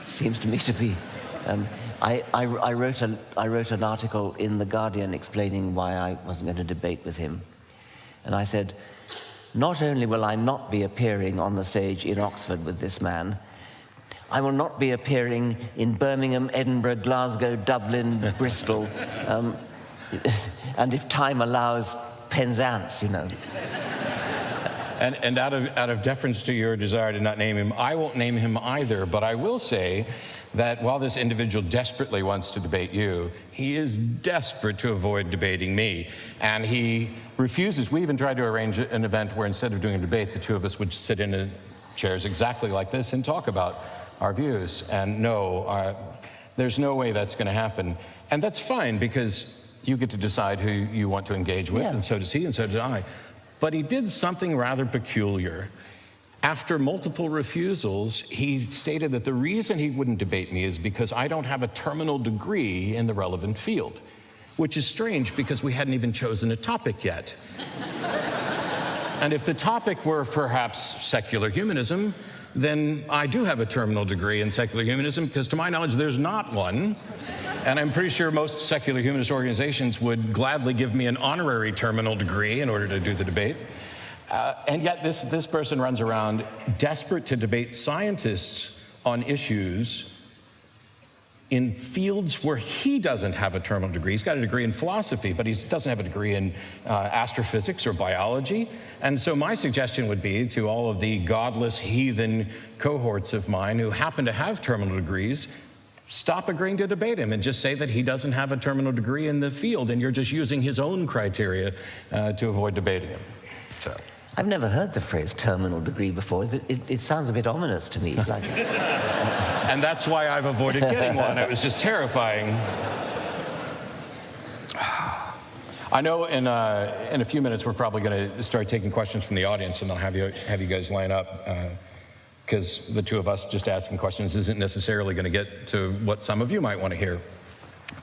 seems to me to be. I wrote an article in The Guardian explaining why I wasn't going to debate with him. And I said, not only will I not be appearing on the stage in Oxford with this man, I will not be appearing in Birmingham, Edinburgh, Glasgow, Dublin, Bristol, and if time allows, Penzance, you know. And out of deference to your desire to not name him, I won't name him either, but I will say that while this individual desperately wants to debate you, he is desperate to avoid debating me. And he refuses. We even tried to arrange an event where instead of doing a debate, the two of us would sit in chairs exactly like this and talk about our views. And no, there's no way that's going to happen. And that's fine, because you get to decide who you want to engage with, and so does he, and so did I. But he did something rather peculiar. After multiple refusals, he stated that the reason he wouldn't debate me is because I don't have a terminal degree in the relevant field, which is strange because we hadn't even chosen a topic yet. And if the topic were perhaps secular humanism, then I do have a terminal degree in secular humanism, because to my knowledge, there's not one. And I'm pretty sure most secular humanist organizations would gladly give me an honorary terminal degree in order to do the debate. And yet this person runs around desperate to debate scientists on issues in fields where he doesn't have a terminal degree. He's got a degree in philosophy, but he doesn't have a degree in astrophysics or biology. And so my suggestion would be to all of the godless heathen cohorts of mine who happen to have terminal degrees, stop agreeing to debate him and just say that he doesn't have a terminal degree in the field, and you're just using his own criteria to avoid debating him. So. I've never heard the phrase terminal degree before. It sounds a bit ominous to me. Like... And that's why I've avoided getting one. It was just terrifying. I know in a few minutes we're probably going to start taking questions from the audience, and I'll have you guys line up, because the two of us just asking questions isn't necessarily going to get to what some of you might want to hear.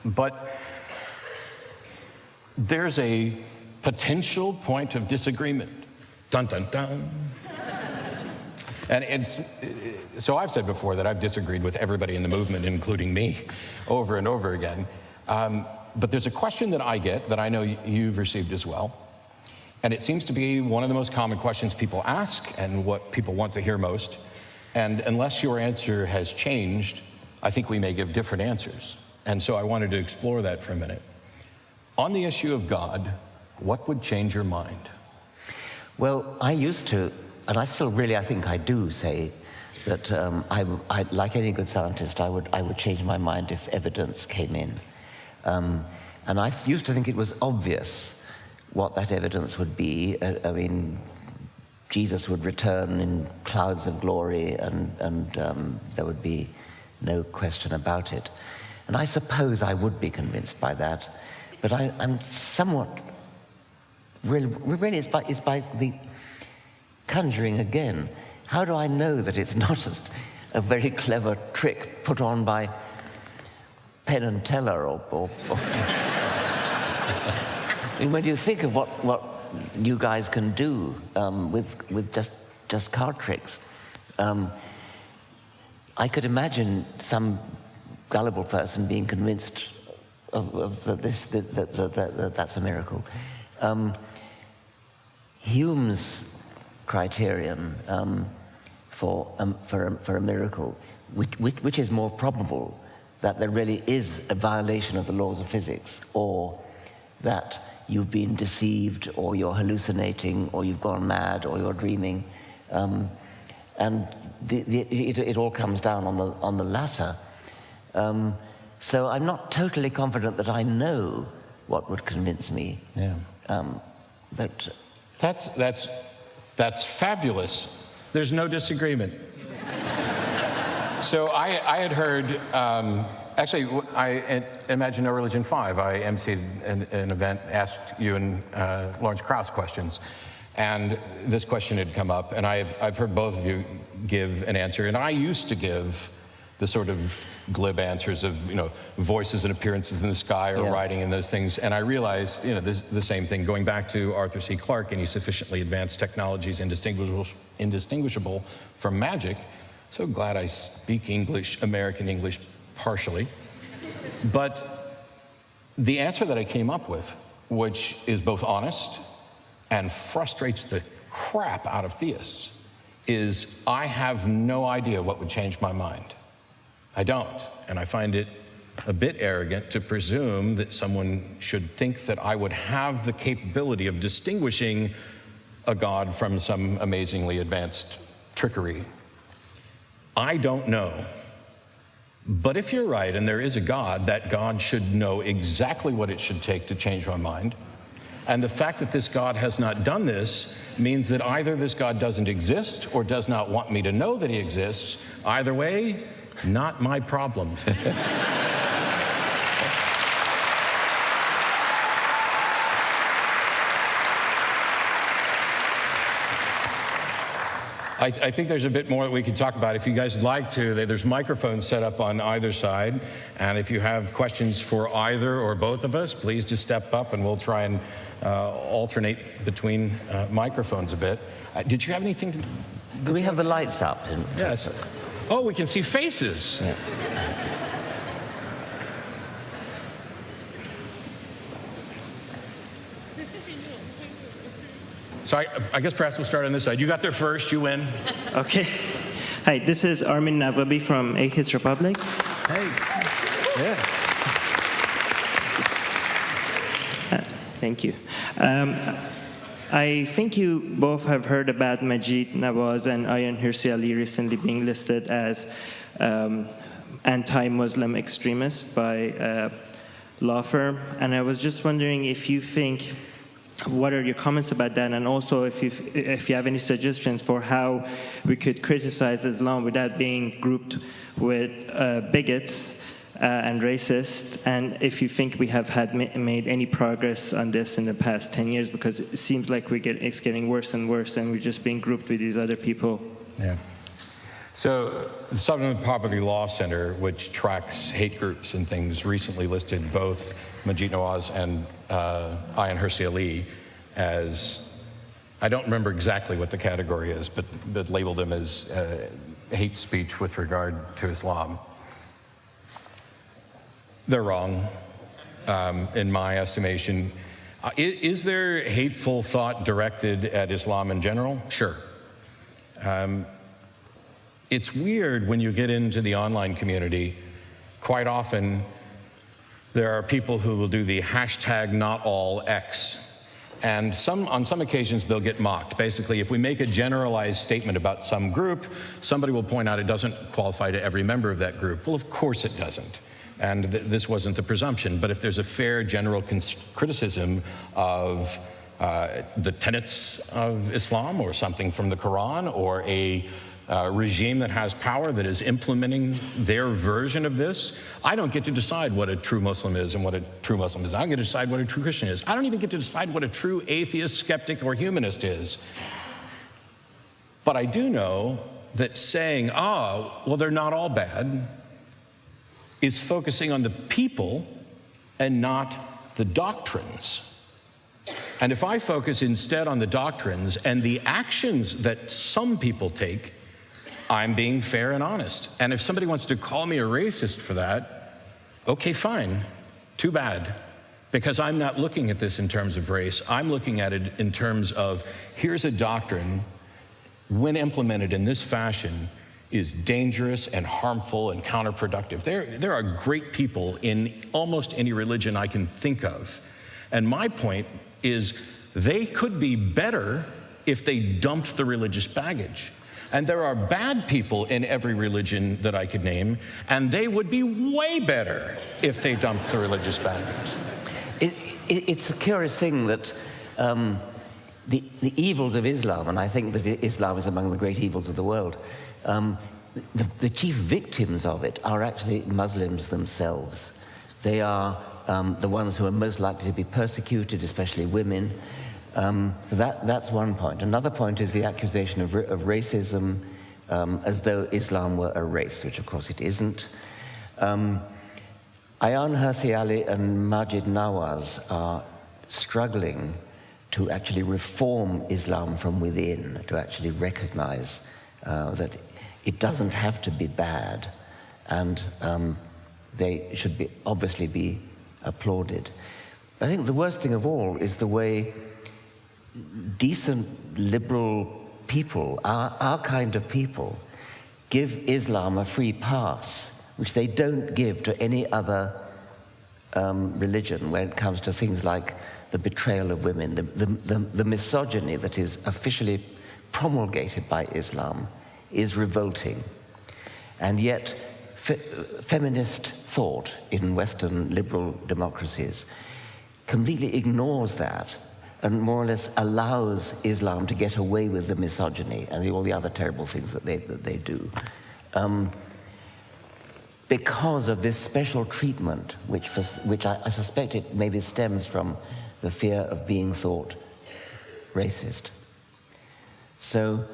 But there's a potential point of disagreement. Dun, dun, dun. And so I've said before that I've disagreed with everybody in the movement, including me, over and over again. But there's a question that I get that I know you've received as well. And it seems to be one of the most common questions people ask and what people want to hear most. And unless your answer has changed, I think we may give different answers. And so I wanted to explore that for a minute. On the issue of God, what would change your mind? Well, I used to, and I still really, I think I do say that I, like any good scientist, I would change my mind if evidence came in. And I used to think it was obvious what that evidence would be. I mean, Jesus would return in clouds of glory, and there would be no question about it. And I suppose I would be convinced by that, but I'm somewhat... Really, it's by the conjuring again. How do I know that it's not a very clever trick put on by Penn and Teller or I mean, when you think of what you guys can do with just card tricks, I could imagine some gullible person being convinced of that's a miracle. Hume's criterion for a miracle, which is more probable, that there really is a violation of the laws of physics, or that you've been deceived, or you're hallucinating, or you've gone mad, or you're dreaming, and it all comes down on the latter. So I'm not totally confident that I know what would convince me. Yeah. That's fabulous. There's no disagreement. So I had heard Actually, I Imagine No Religion 5, I emceed an event, asked you and Lawrence Krauss questions. And this question had come up, and I've heard both of you give an answer. And I used to give the sort of glib answers of, voices and appearances in the sky or writing and those things. And I realized, the same thing, going back to Arthur C. Clarke, any sufficiently advanced technologies indistinguishable from magic. So glad I speak English, American English, partially. But the answer that I came up with, which is both honest and frustrates the crap out of theists, is I have no idea what would change my mind. I don't, and I find it a bit arrogant to presume that someone should think that I would have the capability of distinguishing a God from some amazingly advanced trickery. I don't know. But if you're right and there is a God, that God should know exactly what it should take to change my mind. And the fact that this God has not done this means that either this God doesn't exist or does not want me to know that he exists. Either way, not my problem. I think there's a bit more that we could talk about. If you guys would like to, there's microphones set up on either side. And if you have questions for either or both of us, please just step up and we'll try and alternate between microphones a bit. Did you have anything to... Do we have the lights up? Yes. Oh, we can see faces. Yeah. So I guess perhaps we'll start on this side. You got there first, you win. Okay. Hi, this is Armin Navabi from Atheist Republic. Hey. Yeah. Thank you. I think you both have heard about Maajid Nawaz and Ayaan Hirsi Ali recently being listed as anti-Muslim extremists by a law firm. And I was just wondering if you think, what are your comments about that? And also if you have any suggestions for how we could criticize Islam without being grouped with bigots and racists, and if you think we have made any progress on this in the past 10 years, because it seems like it's getting worse and worse, and we're just being grouped with these other people. Yeah. So the Southern Poverty Law Center, which tracks hate groups and things, recently listed both Maajid Nawaz and Ayaan Hirsi Ali as, I don't remember exactly what the category is, but labeled them as hate speech with regard to Islam. They're wrong, in my estimation. Is there hateful thought directed at Islam in general? Sure. It's weird when you get into the online community. Quite often, there are people who will do the hashtag #NotAllX. And on some occasions, they'll get mocked. Basically, if we make a generalized statement about some group, somebody will point out it doesn't qualify to every member of that group. Well, of course it doesn't. And this wasn't the presumption. But if there's a fair general criticism of the tenets of Islam or something from the Quran, or a regime that has power that is implementing their version of this, I don't get to decide what a true Muslim is and what a true Muslim is. I don't get to decide what a true Christian is. I don't even get to decide what a true atheist, skeptic, or humanist is. But I do know that saying, well, they're not all bad, is focusing on the people and not the doctrines. And if I focus instead on the doctrines and the actions that some people take, I'm being fair and honest. And if somebody wants to call me a racist for that, okay, fine, too bad. Because I'm not looking at this in terms of race. I'm looking at it in terms of, here's a doctrine, when implemented in this fashion, is dangerous and harmful and counterproductive. There are great people in almost any religion I can think of. And my point is, they could be better if they dumped the religious baggage. And there are bad people in every religion that I could name, and they would be way better if they dumped the religious baggage. It's a curious thing that the evils of Islam, and I think that Islam is among the great evils of the world, the chief victims of it are actually Muslims themselves. They are the ones who are most likely to be persecuted, especially women. That's one point. Another point is the accusation of racism, as though Islam were a race, which of course it isn't. Ayaan Hirsi Ali and Majid Nawaz are struggling to actually reform Islam from within, to actually recognize that it doesn't have to be bad, and they should obviously be applauded. I think the worst thing of all is the way decent liberal people, our kind of people, give Islam a free pass, which they don't give to any other religion when it comes to things like the betrayal of women, the misogyny that is officially promulgated by Islam is revolting. And yet, feminist thought in Western liberal democracies completely ignores that and more or less allows Islam to get away with the misogyny and all the other terrible things that they do. Because of this special treatment, which I suspect it maybe stems from the fear of being thought racist. So,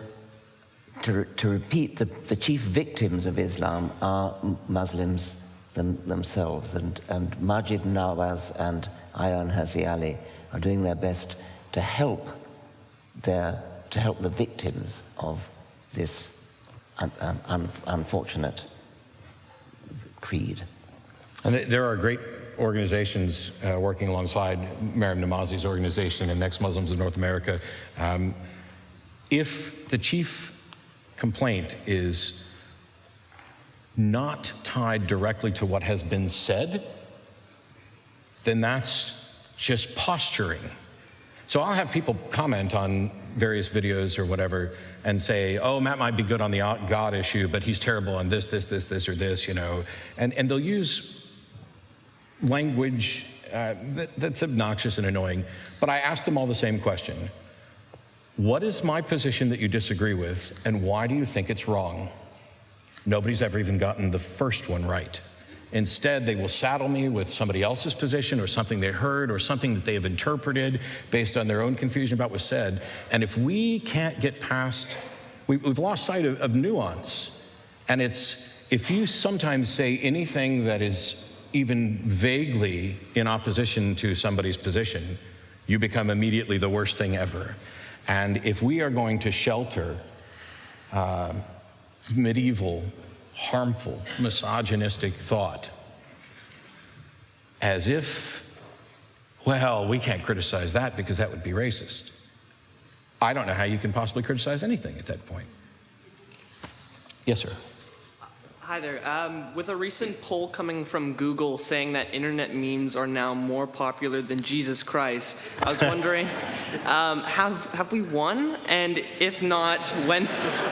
to repeat, the chief victims of Islam are Muslims themselves, and Majid Nawaz and Ayaan Hirsi Ali are doing their best to help the victims of this unfortunate creed. And there are great organizations working alongside Maryam Namazi's organization and Next Muslims of North America. If the chief complaint is not tied directly to what has been said, then that's just posturing. So I'll have people comment on various videos or whatever and say, oh, Matt might be good on the God issue, but he's terrible on this, or this, you know. And they'll use language that's obnoxious and annoying. But I ask them all the same question. What is my position that you disagree with, and why do you think it's wrong? Nobody's ever even gotten the first one right. Instead, they will saddle me with somebody else's position or something they heard or something that they have interpreted based on their own confusion about what's said. And if we can't get past, we've lost sight of nuance. And it's, if you sometimes say anything that is even vaguely in opposition to somebody's position, you become immediately the worst thing ever. And if we are going to shelter medieval, harmful, misogynistic thought as if, well, we can't criticize that because that would be racist, I don't know how you can possibly criticize anything at that point. Yes, sir. Hi there. With a recent poll coming from Google saying that internet memes are now more popular than Jesus Christ, I was wondering, have we won? And if not,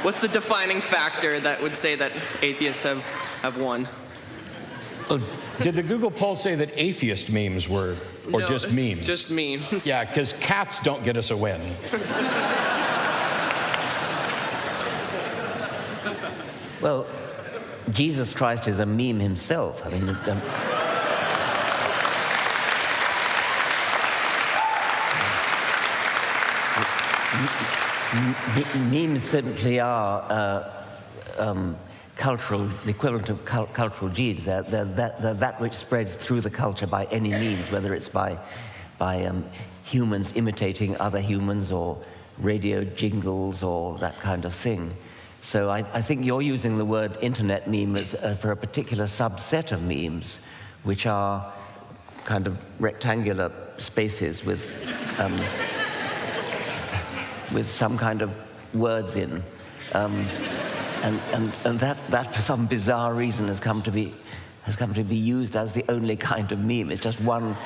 what's the defining factor that would say that atheists have won? Did the Google poll say that atheist memes were, or No, just memes? Just memes. Yeah, because cats don't get us a win. Well, Jesus Christ is a meme himself. I mean, memes simply are cultural, the equivalent of cultural genes. They're that which spreads through the culture by any means, whether it's by humans imitating other humans or radio jingles or that kind of thing. So I think you're using the word internet meme as, for a particular subset of memes, which are kind of rectangular spaces with some kind of words in, and that for some bizarre reason has come to be used as the only kind of meme. It's just one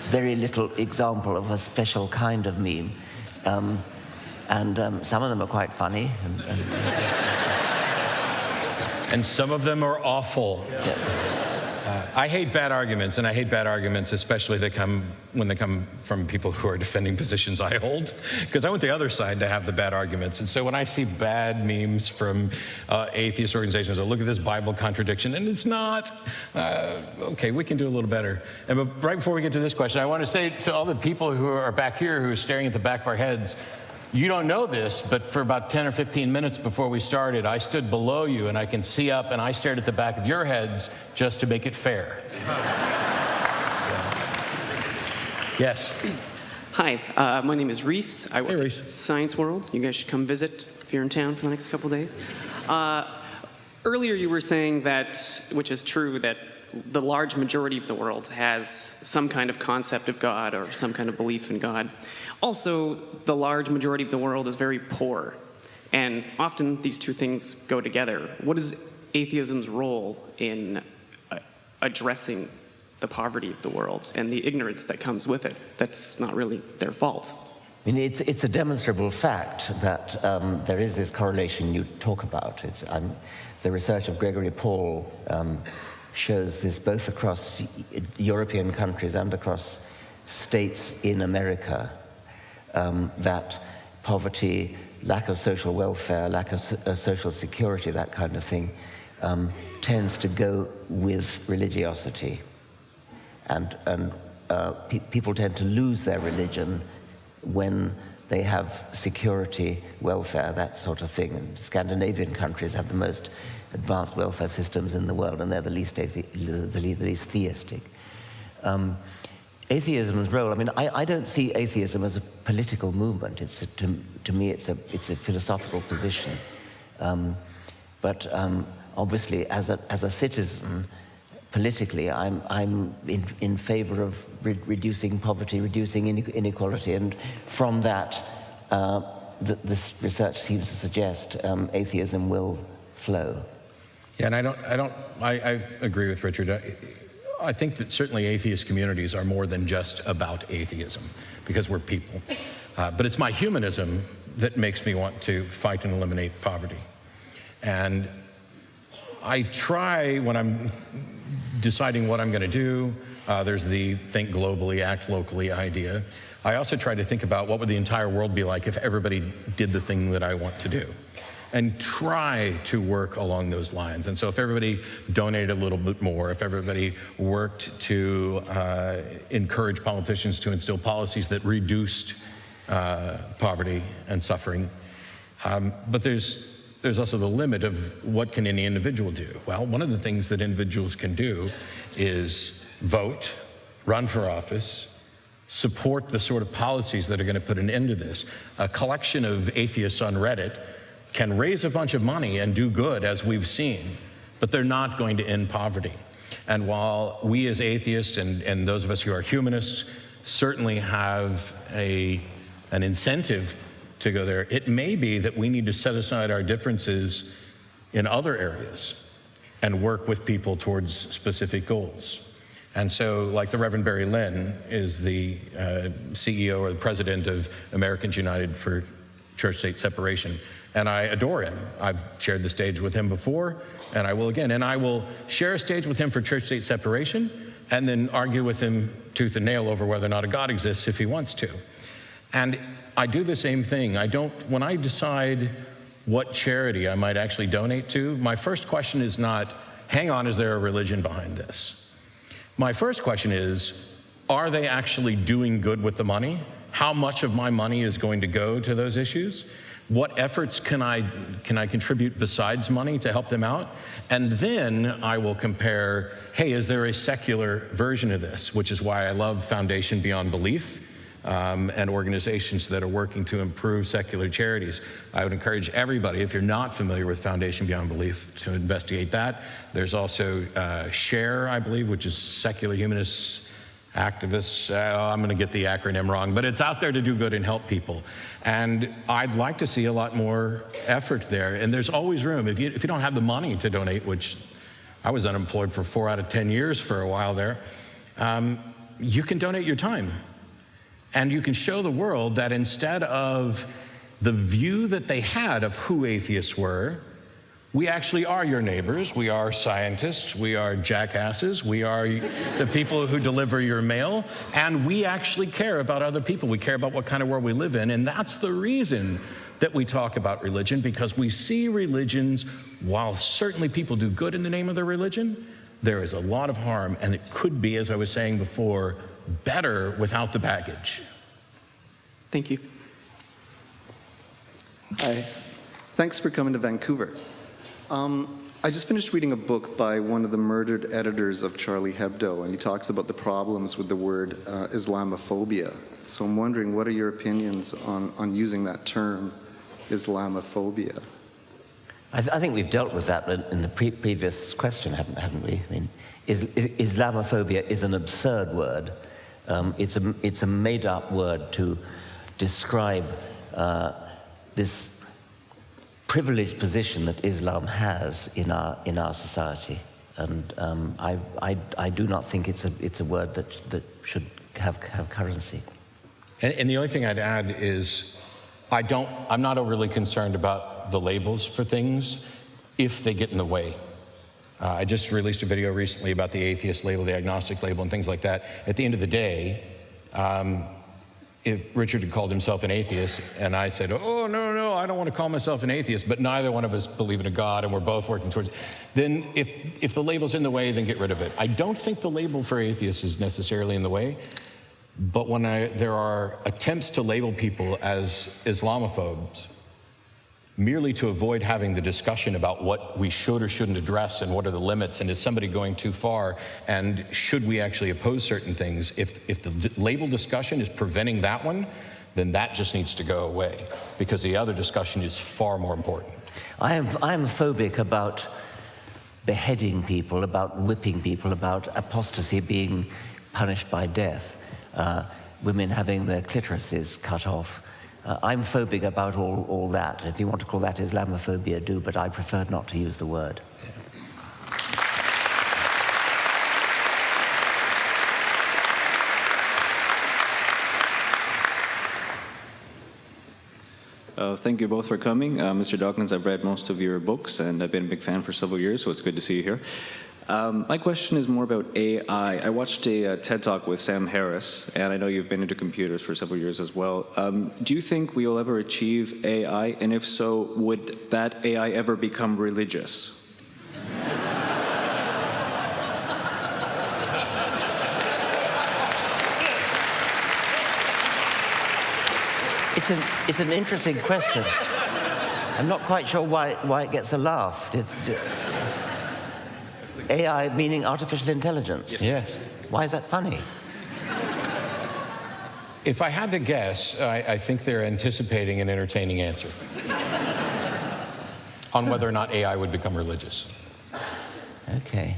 very little example of a special kind of meme. And some of them are quite funny. And some of them are awful. Yeah. I hate bad arguments, and I hate bad arguments especially when they come from people who are defending positions I hold, because I want the other side to have the bad arguments. And so when I see bad memes from atheist organizations, I look at this Bible contradiction, and it's not, okay, we can do a little better. And right before we get to this question, I want to say to all the people who are back here who are staring at the back of our heads, you don't know this, but for about 10 or 15 minutes before we started, I stood below you and I can see up, and I stared at the back of your heads just to make it fair. Yes. Hi, my name is Reese. I work at Science World. You guys should come visit if you're in town for the next couple days. Earlier you were saying that, which is true, that the large majority of the world has some kind of concept of God or some kind of belief in God. Also, the large majority of the world is very poor, and often these two things go together. What is atheism's role in addressing the poverty of the world and the ignorance that comes with it? That's not really their fault. I mean, it's a demonstrable fact that there is this correlation you talk about. The research of Gregory Paul shows this both across European countries and across states in America, that poverty, lack of social welfare, lack of social security, that kind of thing, tends to go with religiosity. And people tend to lose their religion when they have security, welfare, that sort of thing. And Scandinavian countries have the most advanced welfare systems in the world, and they're the least theistic. Atheism's role, I mean, I don't see atheism as a political movement. To me, it's a philosophical position. But obviously, as a citizen, politically, I'm in favor of reducing poverty, reducing inequality, and from that, this research seems to suggest atheism will flow. Yeah, and I agree with Richard. I think that certainly atheist communities are more than just about atheism, because we're people. But it's my humanism that makes me want to fight and eliminate poverty. And I try, when I'm deciding what I'm going to do, there's the think globally, act locally idea. I also try to think about what would the entire world be like if everybody did the thing that I want to do, and try to work along those lines. And so if everybody donated a little bit more, if everybody worked to encourage politicians to instill policies that reduced poverty and suffering, but there's also the limit of what can any individual do. Well, one of the things that individuals can do is vote, run for office, support the sort of policies that are going to put an end to this. A collection of atheists on Reddit can raise a bunch of money and do good, as we've seen, but they're not going to end poverty. And while we as atheists and those of us who are humanists certainly have an incentive to go there, it may be that we need to set aside our differences in other areas and work with people towards specific goals. And so, like the Reverend Barry Lynn is the CEO or the president of Americans United for Church-State Separation, and I adore him. I've shared the stage with him before, and I will again. And I will share a stage with him for church-state separation, and then argue with him tooth and nail over whether or not a God exists if he wants to. And I do the same thing. When I decide what charity I might actually donate to, my first question is not, hang on, is there a religion behind this? My first question is, are they actually doing good with the money? How much of my money is going to go to those issues? What efforts can I contribute besides money to help them out? And then I will compare, hey, is there a secular version of this? Which is why I love Foundation Beyond Belief and organizations that are working to improve secular charities. I would encourage everybody, if you're not familiar with Foundation Beyond Belief, to investigate that. There's also SHARE, I believe, which is Secular Humanists Activists. I'm going to get the acronym wrong, but it's out there to do good and help people. And I'd like to see a lot more effort there. And there's always room. If you don't have the money to donate, which I was unemployed for 4 out of 10 years for a while there, you can donate your time. And you can show the world that instead of the view that they had of who atheists were, We actually are your neighbors. We are scientists. We are jackasses. We are the people who deliver your mail. And we actually care about other people. We care about what kind of world we live in. And that's the reason that we talk about religion, because we see religions, while certainly people do good in the name of their religion, there is a lot of harm. And it could be, as I was saying before, better without the baggage. Thank you. Hi. Thanks for coming to Vancouver. I just finished reading a book by one of the murdered editors of Charlie Hebdo, and he talks about the problems with the word Islamophobia. So I'm wondering, what are your opinions on using that term, Islamophobia? I think we've dealt with that in the previous question, haven't we? I mean, Islamophobia is an absurd word. It's a made-up word to describe this privileged position that Islam has in our society, and I do not think it's a word that should have currency. And the only thing I'd add is, I'm not overly concerned about the labels for things if they get in the way. I just released a video recently about the atheist label, the agnostic label, and things like that. At the end of the day, if Richard had called himself an atheist, and I said, oh, no, I don't want to call myself an atheist, but neither one of us believe in a God, and we're both working towards it, then if the label's in the way, then get rid of it. I don't think the label for atheist is necessarily in the way, but when there are attempts to label people as Islamophobes, merely to avoid having the discussion about what we should or shouldn't address and what are the limits, and is somebody going too far, and should we actually oppose certain things, if the label discussion is preventing that one, then that just needs to go away, because the other discussion is far more important. I am phobic about beheading people, about whipping people, about apostasy being punished by death, women having their clitorises cut off. I'm phobic about all that. If you want to call that Islamophobia, do, but I prefer not to use the word. Thank you both for coming. Mr. Dawkins, I've read most of your books, and I've been a big fan for several years, so it's good to see you here. My question is more about AI. I watched a TED Talk with Sam Harris, and I know you've been into computers for several years as well. Do you think we will ever achieve AI? And if so, would that AI ever become religious? It's an interesting question. I'm not quite sure why it gets a laugh. AI meaning artificial intelligence? Yes. Why is that funny? If I had to guess, I think they're anticipating an entertaining answer on whether or not AI would become religious. Okay.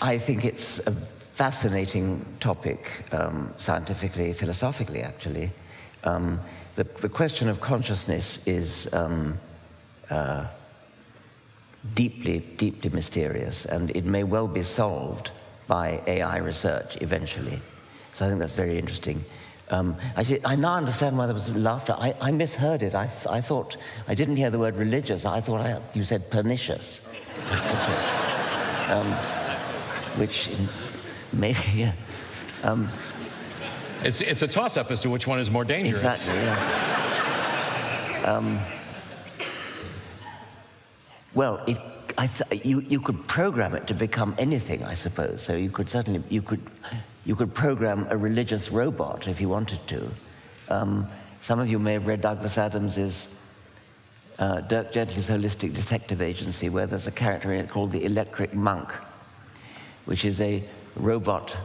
I think it's a fascinating topic, scientifically, philosophically, actually. The question of consciousness is deeply, deeply mysterious, and it may well be solved by AI research eventually. So I think that's very interesting. Actually, I now understand why there was laughter. I misheard it. I thought, I didn't hear the word religious. I thought you said pernicious. Which maybe, yeah. It's a toss-up as to which one is more dangerous. Exactly, yes. Well, you could program it to become anything, I suppose. So you could certainly, you could program a religious robot if you wanted to. Some of you may have read Douglas Adams's Dirk Gently's Holistic Detective Agency, where there's a character in it called the Electric Monk, which is a robot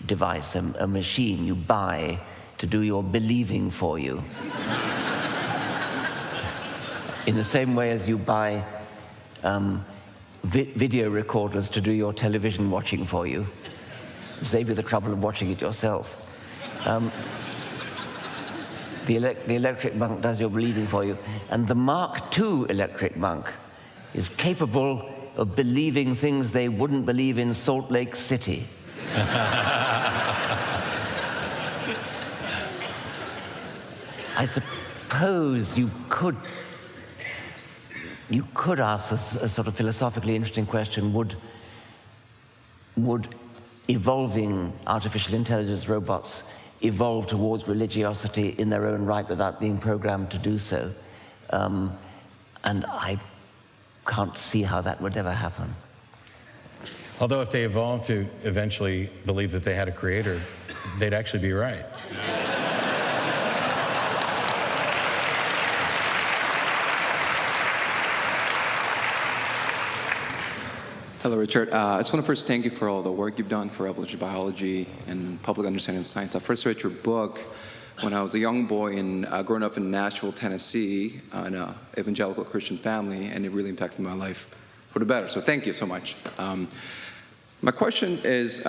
device, a machine you buy to do your believing for you. In the same way as you buy video recorders to do your television watching for you. Save you the trouble of watching it yourself. The Electric Monk does your believing for you. And the Mark II Electric Monk is capable of believing things they wouldn't believe in Salt Lake City. I suppose you could ask a sort of philosophically interesting question: would evolving artificial intelligence robots evolve towards religiosity in their own right without being programmed to do so? And I can't see how that would ever happen. Although if they evolved to eventually believe that they had a creator, they'd actually be right. Hello, Richard. I just want to first thank you for all the work you've done for evolutionary biology and public understanding of science. I first read your book when I was a young boy and growing up in Nashville, Tennessee, in an evangelical Christian family, and it really impacted my life for the better. So thank you so much. My question is,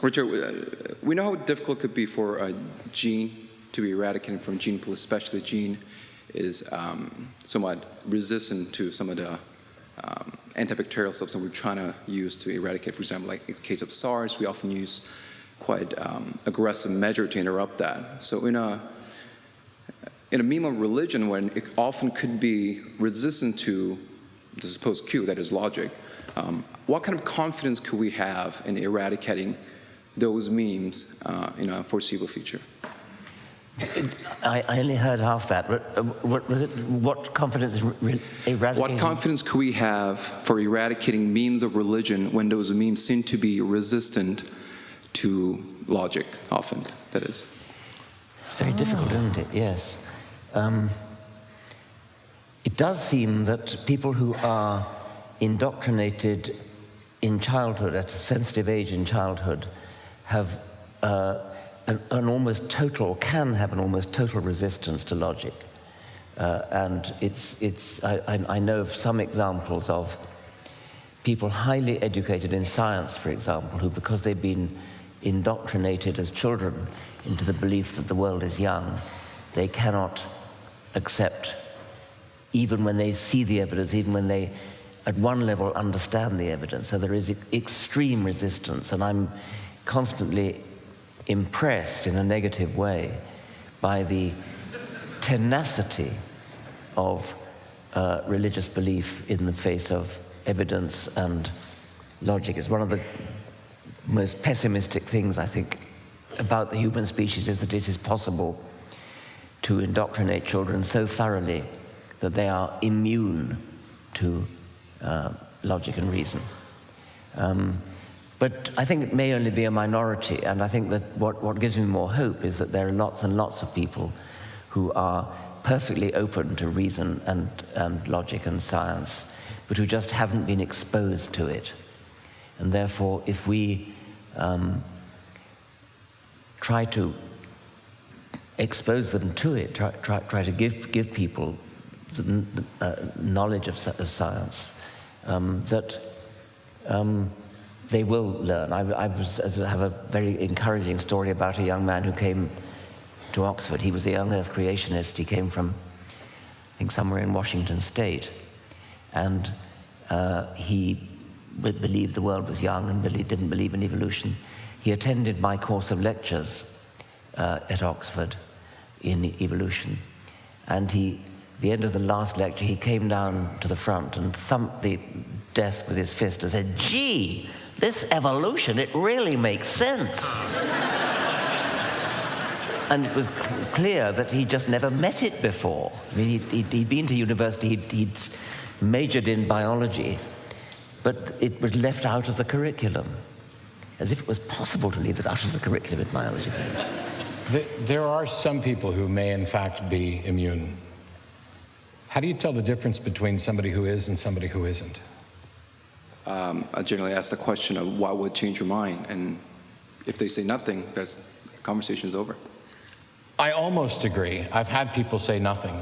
Richard, we know how difficult it could be for a gene to be eradicated from a gene pool, especially the gene is somewhat resistant to some of the antibacterial substance we're trying to use to eradicate. For example, like in the case of SARS, we often use quite aggressive measure to interrupt that. So in a meme of religion, when it often could be resistant to the supposed Q, that is logic, what kind of confidence could we have in eradicating those memes in a foreseeable future? I only heard half that. What was it? What confidence in eradicating? What confidence could we have for eradicating memes of religion when those memes seem to be resistant to logic, often, that is? It's very difficult, isn't it? Yes. It does seem that people who are indoctrinated in childhood, at a sensitive age in childhood, have an almost total, or can have an almost total resistance to logic. And I know of some examples of people highly educated in science, for example, who, because they've been indoctrinated as children into the belief that the world is young, they cannot accept, even when they see the evidence, even when they, at one level, understand the evidence. So there is extreme resistance, and I'm constantly impressed in a negative way by the tenacity of religious belief in the face of evidence and logic. It's one of the most pessimistic things, I think, about the human species, is that it is possible to indoctrinate children so thoroughly that they are immune to logic and reason. But I think it may only be a minority, and I think that what gives me more hope is that there are lots and lots of people who are perfectly open to reason and logic and science, but who just haven't been exposed to it. And therefore, if we try to expose them to it, try to give people the knowledge of science, that they will learn. I have a very encouraging story about a young man who came to Oxford. He was a young earth creationist. He came from, I think, somewhere in Washington State. And he believed the world was young and really didn't believe in evolution. He attended my course of lectures at Oxford in evolution. And the end of the last lecture, he came down to the front and thumped the desk with his fist and said, "Gee, this evolution, it really makes sense." And it was clear that he just never met it before. I mean, he'd been to university, he'd majored in biology, but it was left out of the curriculum, as if it was possible to leave it out of the curriculum in biology. There are some people who may, in fact, be immune. How do you tell the difference between somebody who is and somebody who isn't? I generally ask the question of what would change your mind, and if they say nothing, the conversation is over. I almost agree. I've had people say nothing.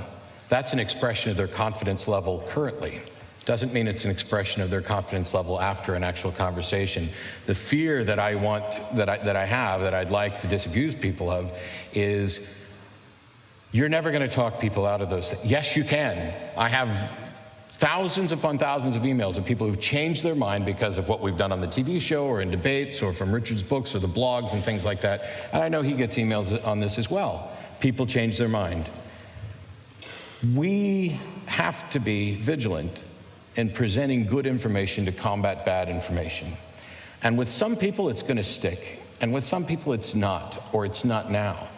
That's an expression of their confidence level currently. Doesn't mean it's an expression of their confidence level after an actual conversation. The fear that I have, that I'd like to disabuse people of, is you're never going to talk people out of those things. Yes, you can. I have thousands upon thousands of emails of people who've changed their mind because of what we've done on the TV show or in debates or from Richard's books or the blogs and things like that. And I know he gets emails on this as well. people change their mind. We have to be vigilant in presenting good information to combat bad information. And with some people, it's going to stick. And with some people, it's not, or it's not now.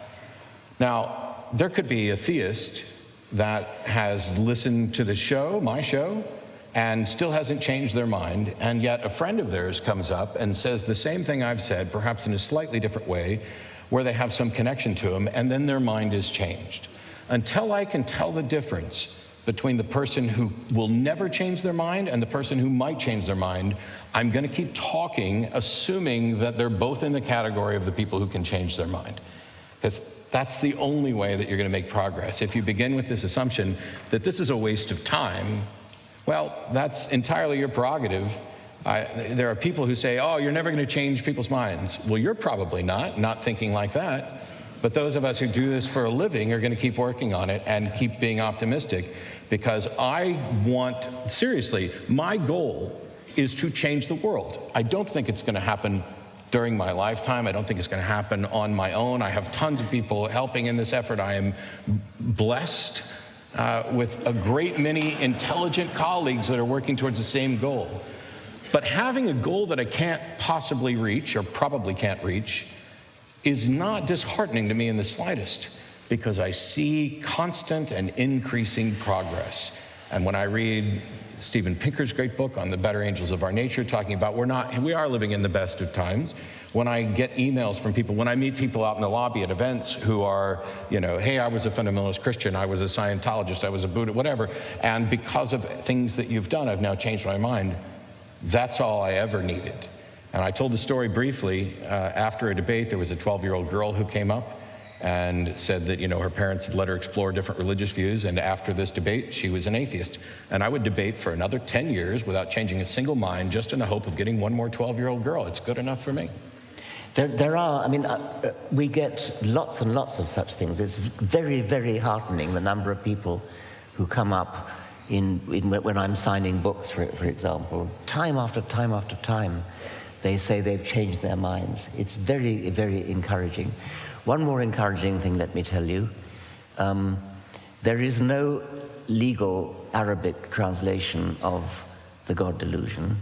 Now, there could be a theist that has listened to the show, my show, and still hasn't changed their mind, and yet a friend of theirs comes up and says the same thing I've said, perhaps in a slightly different way, where they have some connection to them, and then their mind is changed. Until I can tell the difference between the person who will never change their mind and the person who might change their mind, I'm going to keep talking, assuming that they're both in the category of the people who can change their mind. Because that's the only way that you're going to make progress. If you begin with this assumption that this is a waste of time, well, that's entirely your prerogative. There are people who say, oh, you're never going to change people's minds. Well, you're probably not thinking like that. But those of us who do this for a living are going to keep working on it and keep being optimistic, because I want, seriously, my goal is to change the world. I don't think it's going to happen during my lifetime. I don't think it's going to happen on my own. I have tons of people helping in this effort. I am blessed with a great many intelligent colleagues that are working towards the same goal. But having a goal that I can't possibly reach, or probably can't reach, is not disheartening to me in the slightest, because I see constant and increasing progress. And when I read Steven Pinker's great book on the better angels of our nature, talking about we are living in the best of times. When I get emails from people, when I meet people out in the lobby at events who are, hey, I was a fundamentalist Christian, I was a Scientologist, I was a Buddhist, whatever, and because of things that you've done, I've now changed my mind. That's all I ever needed. And I told the story briefly. After a debate, there was a 12-year-old girl who came up and said that, her parents had let her explore different religious views, and after this debate, she was an atheist. And I would debate for another 10 years without changing a single mind, just in the hope of getting one more 12-year-old girl. It's good enough for me. There are, we get lots and lots of such things. It's very, very heartening, the number of people who come up when I'm signing books, for example, time after time after time. They say they've changed their minds. It's very, very encouraging. One more encouraging thing, let me tell you. There is no legal Arabic translation of the God delusion,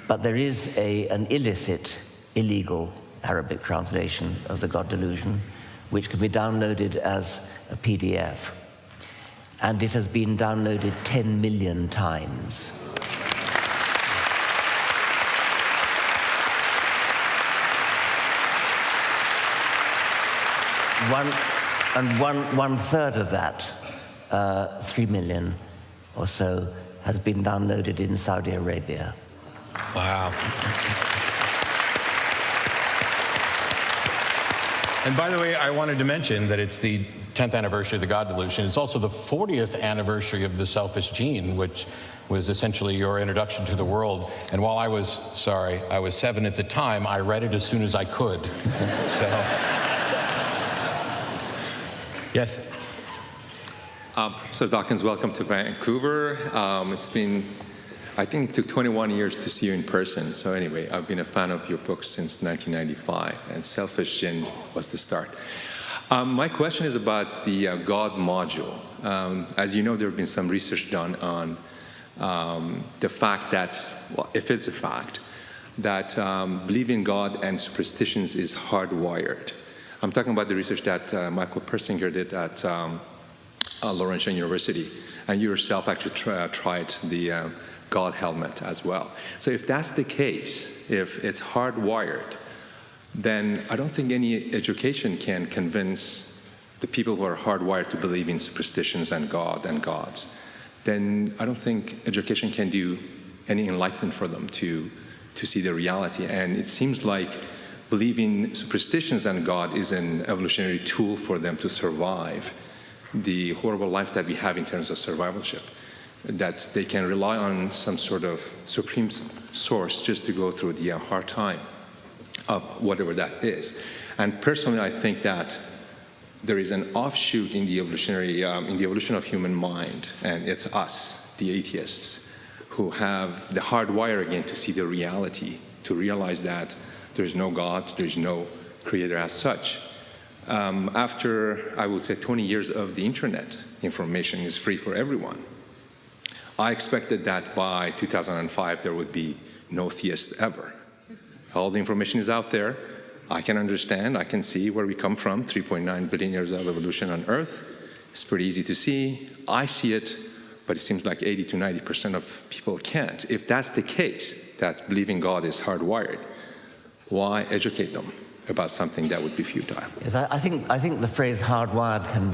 but there is an illicit, illegal Arabic translation of the God delusion, which can be downloaded as a PDF. And it has been downloaded 10 million times. One third of that, 3 million or so, has been downloaded in Saudi Arabia. Wow. And by the way, I wanted to mention that it's the 10th anniversary of the God delusion. It's also the 40th anniversary of the selfish gene, which was essentially your introduction to the world. And while I was 7 at the time, I read it as soon as I could. So. Yes. Professor Dawkins, welcome to Vancouver. It's been, I think it took 21 years to see you in person. So anyway, I've been a fan of your books since 1995, and Selfish Gene was the start. My question is about the God module. As you know, there have been some research done on the fact that, well, if it's a fact, that believing in God and superstitions is hardwired. I'm talking about the research that Michael Persinger did at Laurentian University, and you yourself actually tried the God helmet as well. So if that's the case, if it's hardwired, then I don't think any education can convince the people who are hardwired to believe in superstitions and God and gods. Then I don't think education can do any enlightenment for them to see the reality. And it seems like believing superstitions and God is an evolutionary tool for them to survive the horrible life that we have in terms of survivalship, that they can rely on some sort of supreme source just to go through the hard time of whatever that is. And personally, I think that there is an offshoot in the evolutionary, in the evolution of human mind, and it's us, the atheists, who have the hard wire again to see the reality, to realize that there's no God, there's no creator as such. After, I would say, 20 years of the internet, information is free for everyone. I expected that by 2005 there would be no theist ever. All the information is out there. I can understand, I can see where we come from, 3.9 billion years of evolution on Earth. It's pretty easy to see. I see it, but it seems like 80 to 90% of people can't. If that's the case, that believing God is hardwired, why educate them about something that would be futile? Yes, I think the phrase hardwired can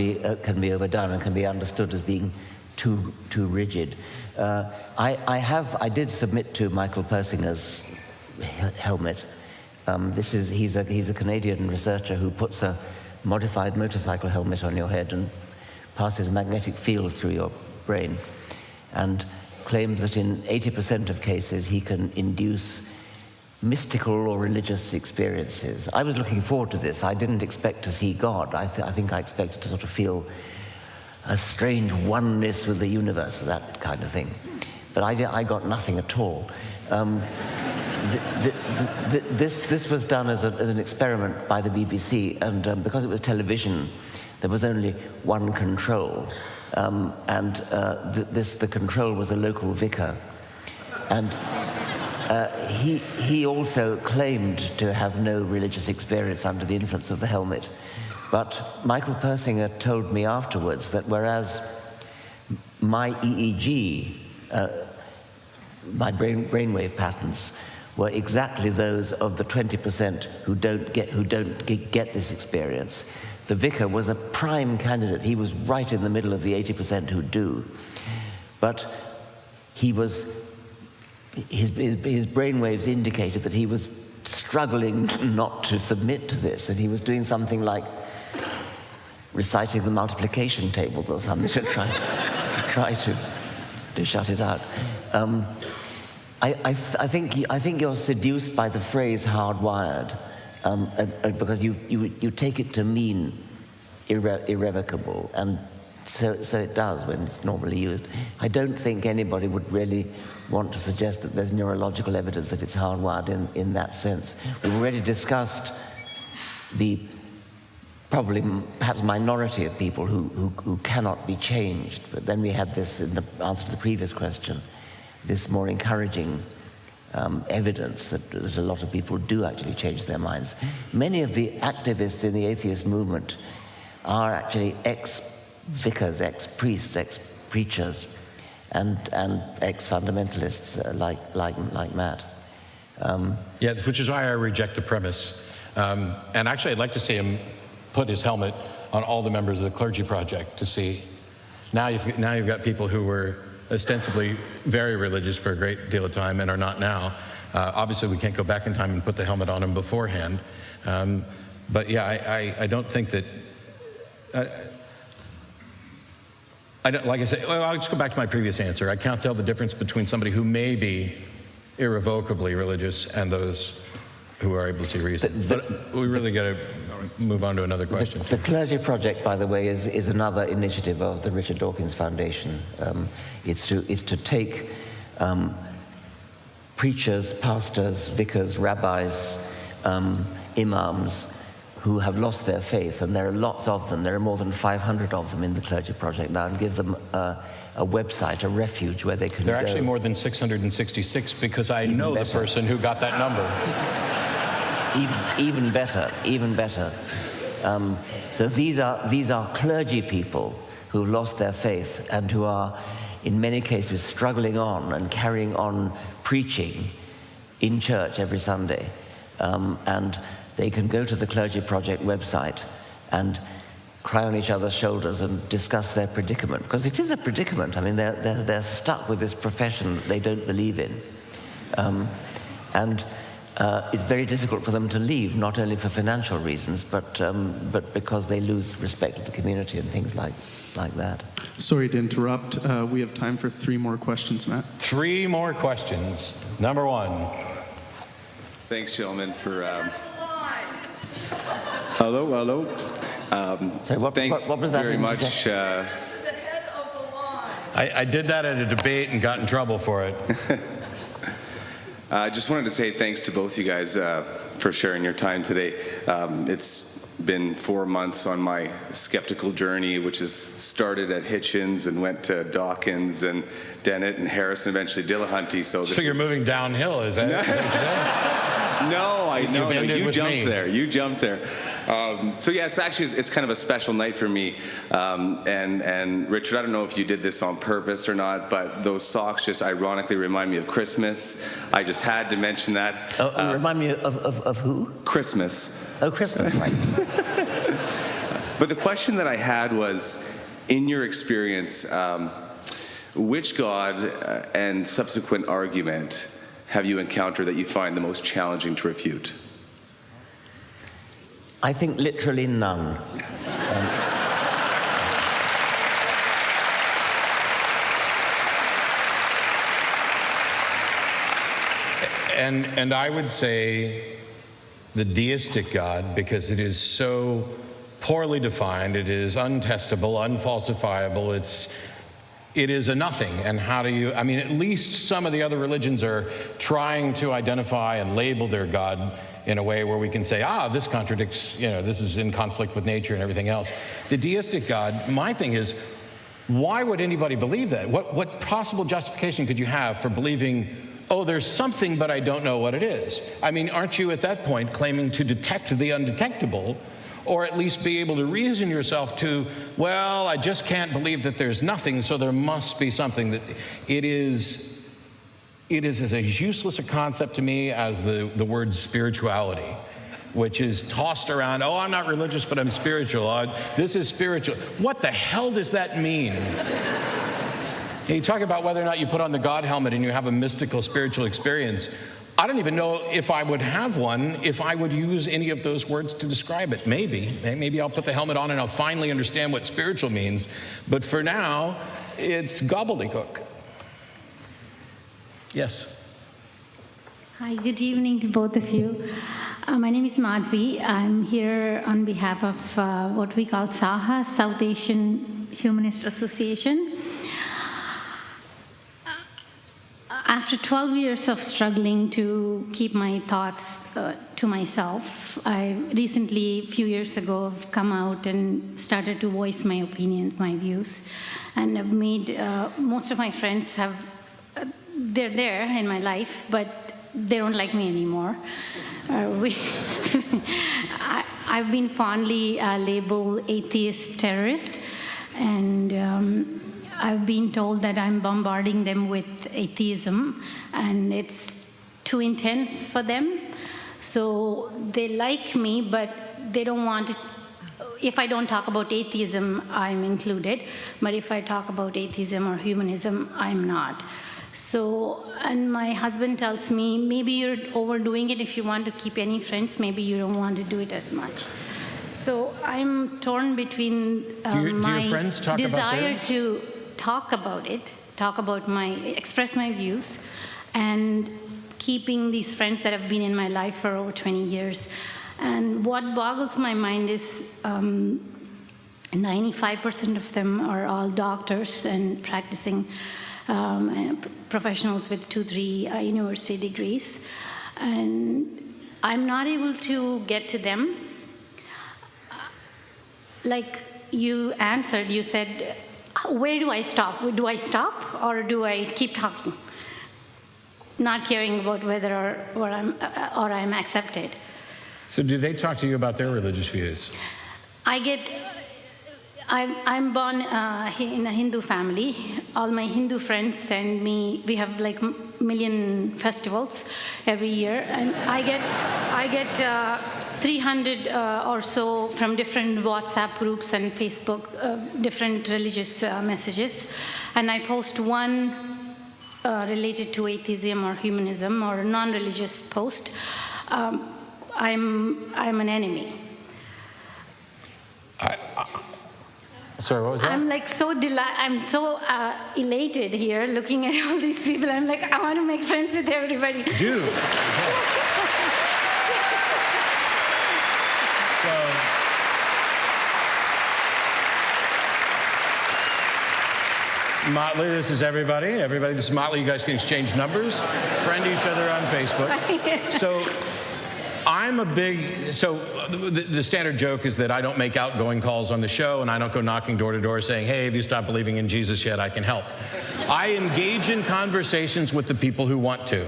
be overdone and can be understood as being too rigid. I did submit to Michael Persinger's helmet. He's a Canadian researcher who puts a modified motorcycle helmet on your head and passes magnetic fields through your brain, and claims that in 80% of cases he can induce mystical or religious experiences. I was looking forward to this. I didn't expect to see God. I think I expected to sort of feel a strange oneness with the universe, that kind of thing. But I got nothing at all. This was done as an experiment by the BBC, and because it was television, there was only one control, and the control was a local vicar, and he also claimed to have no religious experience under the influence of the helmet. But Michael Persinger told me afterwards that whereas my EEG, my brainwave patterns, were exactly those of the 20% who don't get this experience, the vicar was a prime candidate. He was right in the middle of the 80% who do. But his brainwaves indicated that he was struggling not to submit to this, and he was doing something like reciting the multiplication tables or something to try to shut it out. I think you're seduced by the phrase hardwired, because you take it to mean irrevocable, and so it does when it's normally used. I don't think anybody would really want to suggest that there's neurological evidence that it's hardwired in that sense. We've already discussed the perhaps minority of people who cannot be changed, but then we had this in the answer to the previous question, this more encouraging evidence that a lot of people do actually change their minds. Many of the activists in the atheist movement are actually ex-vicars, ex-priests, ex-preachers, and ex-fundamentalists like Matt. Yeah, which is why I reject the premise. And actually, I'd like to see him put his helmet on all the members of the Clergy Project to see. Now you've got people who were ostensibly very religious for a great deal of time and are not now. Obviously, we can't go back in time and put the helmet on them beforehand. But yeah, I don't think that. Like I said, well, I'll just go back to my previous answer. I can't tell the difference between somebody who may be irrevocably religious and those who are able to see reason. But we really got to move on to another question. The Clergy Project, by the way, is another initiative of the Richard Dawkins Foundation. It's to take preachers, pastors, vicars, rabbis, imams who have lost their faith, and there are lots of them. There are more than 500 of them in the Clergy Project now, and give them a website, a refuge where they can There are go. actually more than 666 because I know the person who got that number. Even better. So these are clergy people who've lost their faith and who are, in many cases, struggling on and carrying on preaching in church every Sunday. And they can go to the Clergy Project website and cry on each other's shoulders and discuss their predicament, because it is a predicament. I mean, they're stuck with this profession that they don't believe in. And it's very difficult for them to leave, not only for financial reasons, but because they lose respect of the community and things like that. Sorry to interrupt. We have time for 3 more questions, Matt. 3 more questions. Number 1. Thanks, gentlemen, for... Hello. So thanks what was that very much. I did that at a debate and got in trouble for it. I just wanted to say thanks to both you guys for sharing your time today. It's been 4 months on my skeptical journey, which has started at Hitchens and went to Dawkins and Dennett and Harris and eventually Dillahunty. So you're moving downhill, is that? No, you jumped me. there. You jumped there. So yeah, it's kind of a special night for me. And Richard, I don't know if you did this on purpose or not, but those socks just ironically remind me of Christmas. I just had to mention that. Remind me of who? Christmas. Oh, Christmas, right. But the question that I had was, in your experience, which God and subsequent argument have you encountered that you find the most challenging to refute? I think literally none. And I would say the deistic God, because it is so poorly defined, it is untestable, unfalsifiable, it is a nothing. And how do you, I mean, at least some of the other religions are trying to identify and label their God in a way where we can say, this contradicts, this is in conflict with nature and everything else. The deistic God, my thing is, why would anybody believe that? What possible justification could you have for believing, there's something, but I don't know what it is? I mean, aren't you at that point claiming to detect the undetectable, or at least be able to reason yourself to, well, I just can't believe that there's nothing, so there must be something. That it is as useless a concept to me as the word spirituality, which is tossed around. I'm not religious, but I'm spiritual. This is spiritual. What the hell does that mean? You talk about whether or not you put on the God helmet and you have a mystical spiritual experience. I don't even know if I would have one if I would use any of those words to describe it. Maybe I'll put the helmet on and I'll finally understand what spiritual means. But for now, it's gobbledygook. Yes. Hi, good evening to both of you. My name is Madhvi. I'm here on behalf of what we call SAHA, South Asian Humanist Association. After 12 years of struggling to keep my thoughts to myself, I recently, a few years ago, have come out and started to voice my opinions, my views. And I've made, most of my friends they're there in my life, but they don't like me anymore. I've been fondly labeled atheist terrorist, and I've been told that I'm bombarding them with atheism, and it's too intense for them. So they like me, but they don't want it. If I don't talk about atheism, I'm included. But if I talk about atheism or humanism, I'm not. So, and my husband tells me, maybe you're overdoing it. If you want to keep any friends, maybe you don't want to do it as much. So I'm torn between my desire to talk about it, express my views, and keeping these friends that have been in my life for over 20 years. And what boggles my mind is 95% of them are all doctors and practicing professionals with 2-3 university degrees. And I'm not able to get to them. Like you answered, you said, where do I stop? Do I stop or do I keep talking? Not caring about whether I'm accepted. So do they talk to you about their religious views? I'm born in a Hindu family. All my Hindu friends send me, we have like a million festivals every year, and I get 300 or so from different WhatsApp groups and Facebook, different religious messages. And I post one related to atheism or humanism or a non-religious post. I'm an enemy. Sorry, what was that? I'm like I'm so elated here looking at all these people. I'm like, I want to make friends with everybody. Do. Motley, this is everybody. Everybody, this is Motley. You guys can exchange numbers, friend each other on Facebook. So I'm the standard joke is that I don't make outgoing calls on the show, and I don't go knocking door to door saying, hey, have you stopped believing in Jesus yet? I can help. I engage in conversations with the people who want to.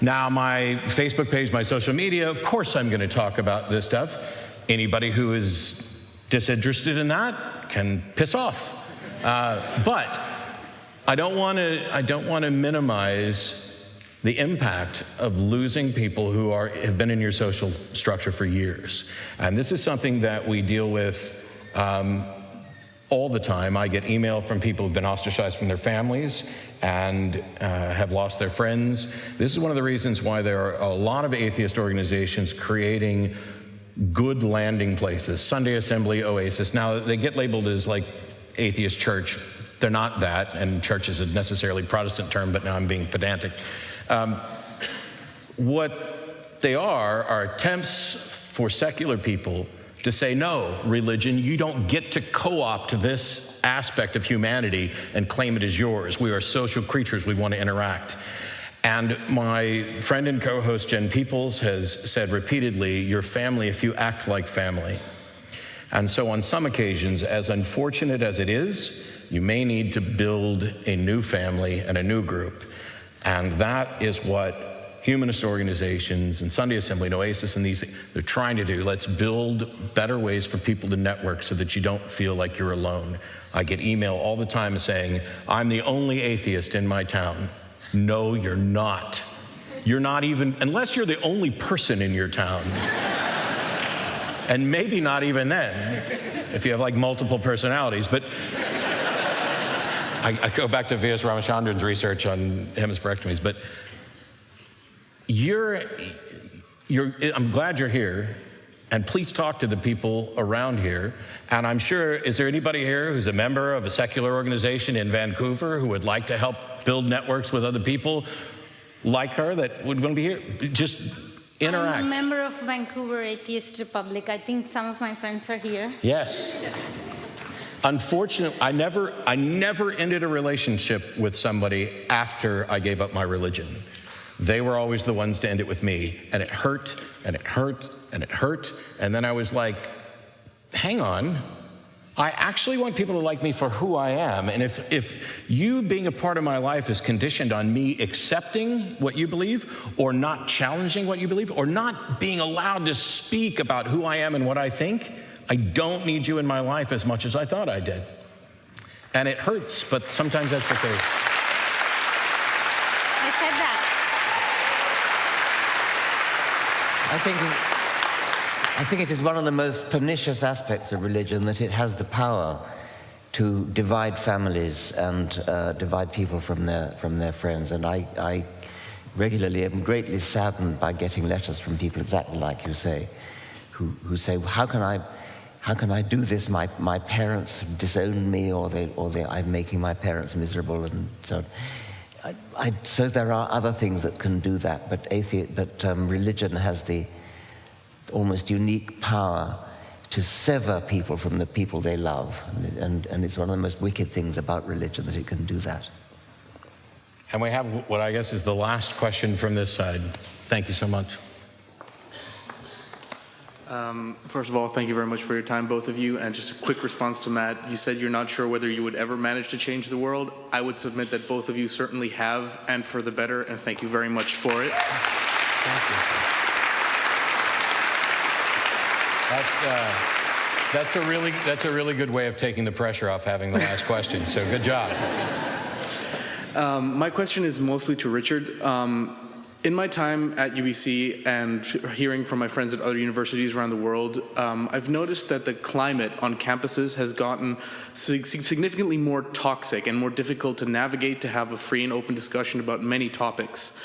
Now, my Facebook page, my social media, of course I'm going to talk about this stuff. Anybody who is disinterested in that can piss off. But I don't want to minimize the impact of losing people who have been in your social structure for years. And this is something that we deal with all the time. I get email from people who've been ostracized from their families and have lost their friends. This is one of the reasons why there are a lot of atheist organizations creating good landing places. Sunday Assembly, Oasis. Now, they get labeled as like atheist church. They're not that, and church is a necessarily Protestant term, but now I'm being pedantic. What they are attempts for secular people to say, no, religion, you don't get to co-opt this aspect of humanity and claim it as yours. We are social creatures, we want to interact. And my friend and co-host Jen Peoples has said repeatedly, you're family if you act like family. And so on some occasions, as unfortunate as it is, you may need to build a new family and a new group. And that is what humanist organizations and Sunday Assembly and Oasis and these, they're trying to do. Let's build better ways for people to network so that you don't feel like you're alone. I get email all the time saying, I'm the only atheist in my town. No, you're not. You're not even, unless you're the only person in your town. And maybe not even then, if you have like multiple personalities. But I go back to V.S. Ramachandran's research on hemispherectomies, but I'm glad you're here, and please talk to the people around here. And I'm sure, is there anybody here who's a member of a secular organization in Vancouver who would like to help build networks with other people like her that would want to be here? Just interact. I'm a member of Vancouver Atheist Republic. I think some of my friends are here. Yes. Unfortunately, I never ended a relationship with somebody after I gave up my religion. They were always the ones to end it with me. And it hurt, and it hurt, and it hurt. And then I was like, hang on. I actually want people to like me for who I am. And if you being a part of my life is conditioned on me accepting what you believe, or not challenging what you believe, or not being allowed to speak about who I am and what I think, I don't need you in my life as much as I thought I did. And it hurts, but sometimes that's the case. I said that. I think it is one of the most pernicious aspects of religion that it has the power to divide families and divide people from their friends. And I regularly am greatly saddened by getting letters from people exactly like you say, who say, well, how can I do this? My parents disown me, or I'm making my parents miserable, and so. I suppose there are other things that can do that, but religion has the almost unique power to sever people from the people they love, and it's one of the most wicked things about religion, that it can do that. And we have what I guess is the last question from this side. Thank you so much. First of all, thank you very much for your time, both of you. And just a quick response to Matt. You said you're not sure whether you would ever manage to change the world. I would submit that both of you certainly have, and for the better, and thank you very much for it. Thank you. That's a really good way of taking the pressure off having the last question, so good job. My question is mostly to Richard. In my time at UBC and hearing from my friends at other universities around the world, I've noticed that the climate on campuses has gotten significantly more toxic and more difficult to navigate, to have a free and open discussion about many topics.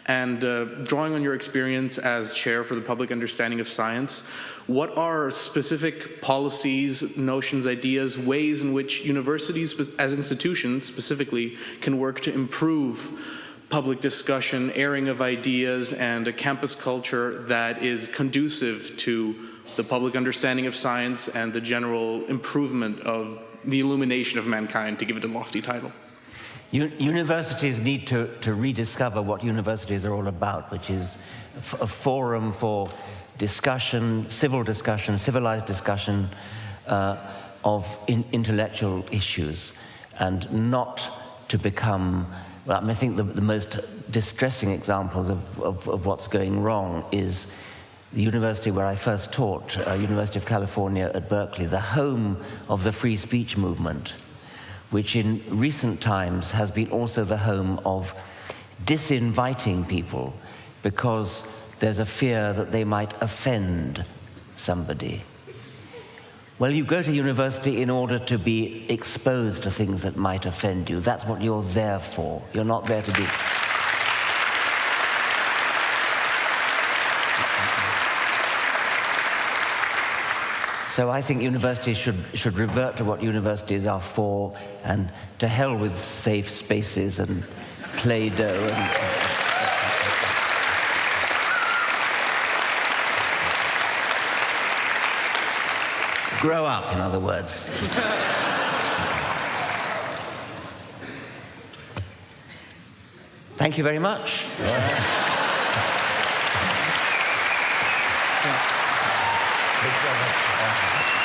And drawing on your experience as chair for the public understanding of science, what are specific policies, notions, ideas, ways in which universities as institutions specifically can work to improve public discussion, airing of ideas, and a campus culture that is conducive to the public understanding of science and the general improvement of the illumination of mankind, to give it a lofty title? Universities need to rediscover what universities are all about, which is a forum for discussion, civilized discussion of intellectual issues, and not to become, well, I mean, I think the most distressing examples of what's going wrong is the university where I first taught, University of California at Berkeley, the home of the free speech movement, which in recent times has been also the home of disinviting people because there's a fear that they might offend somebody. Well, you go to university in order to be exposed to things that might offend you. That's what you're there for. You're not there to be... So I think universities should revert to what universities are for, and to hell with safe spaces and Play-Doh and... Grow up, in other words. Thank you very much. Thank you very much.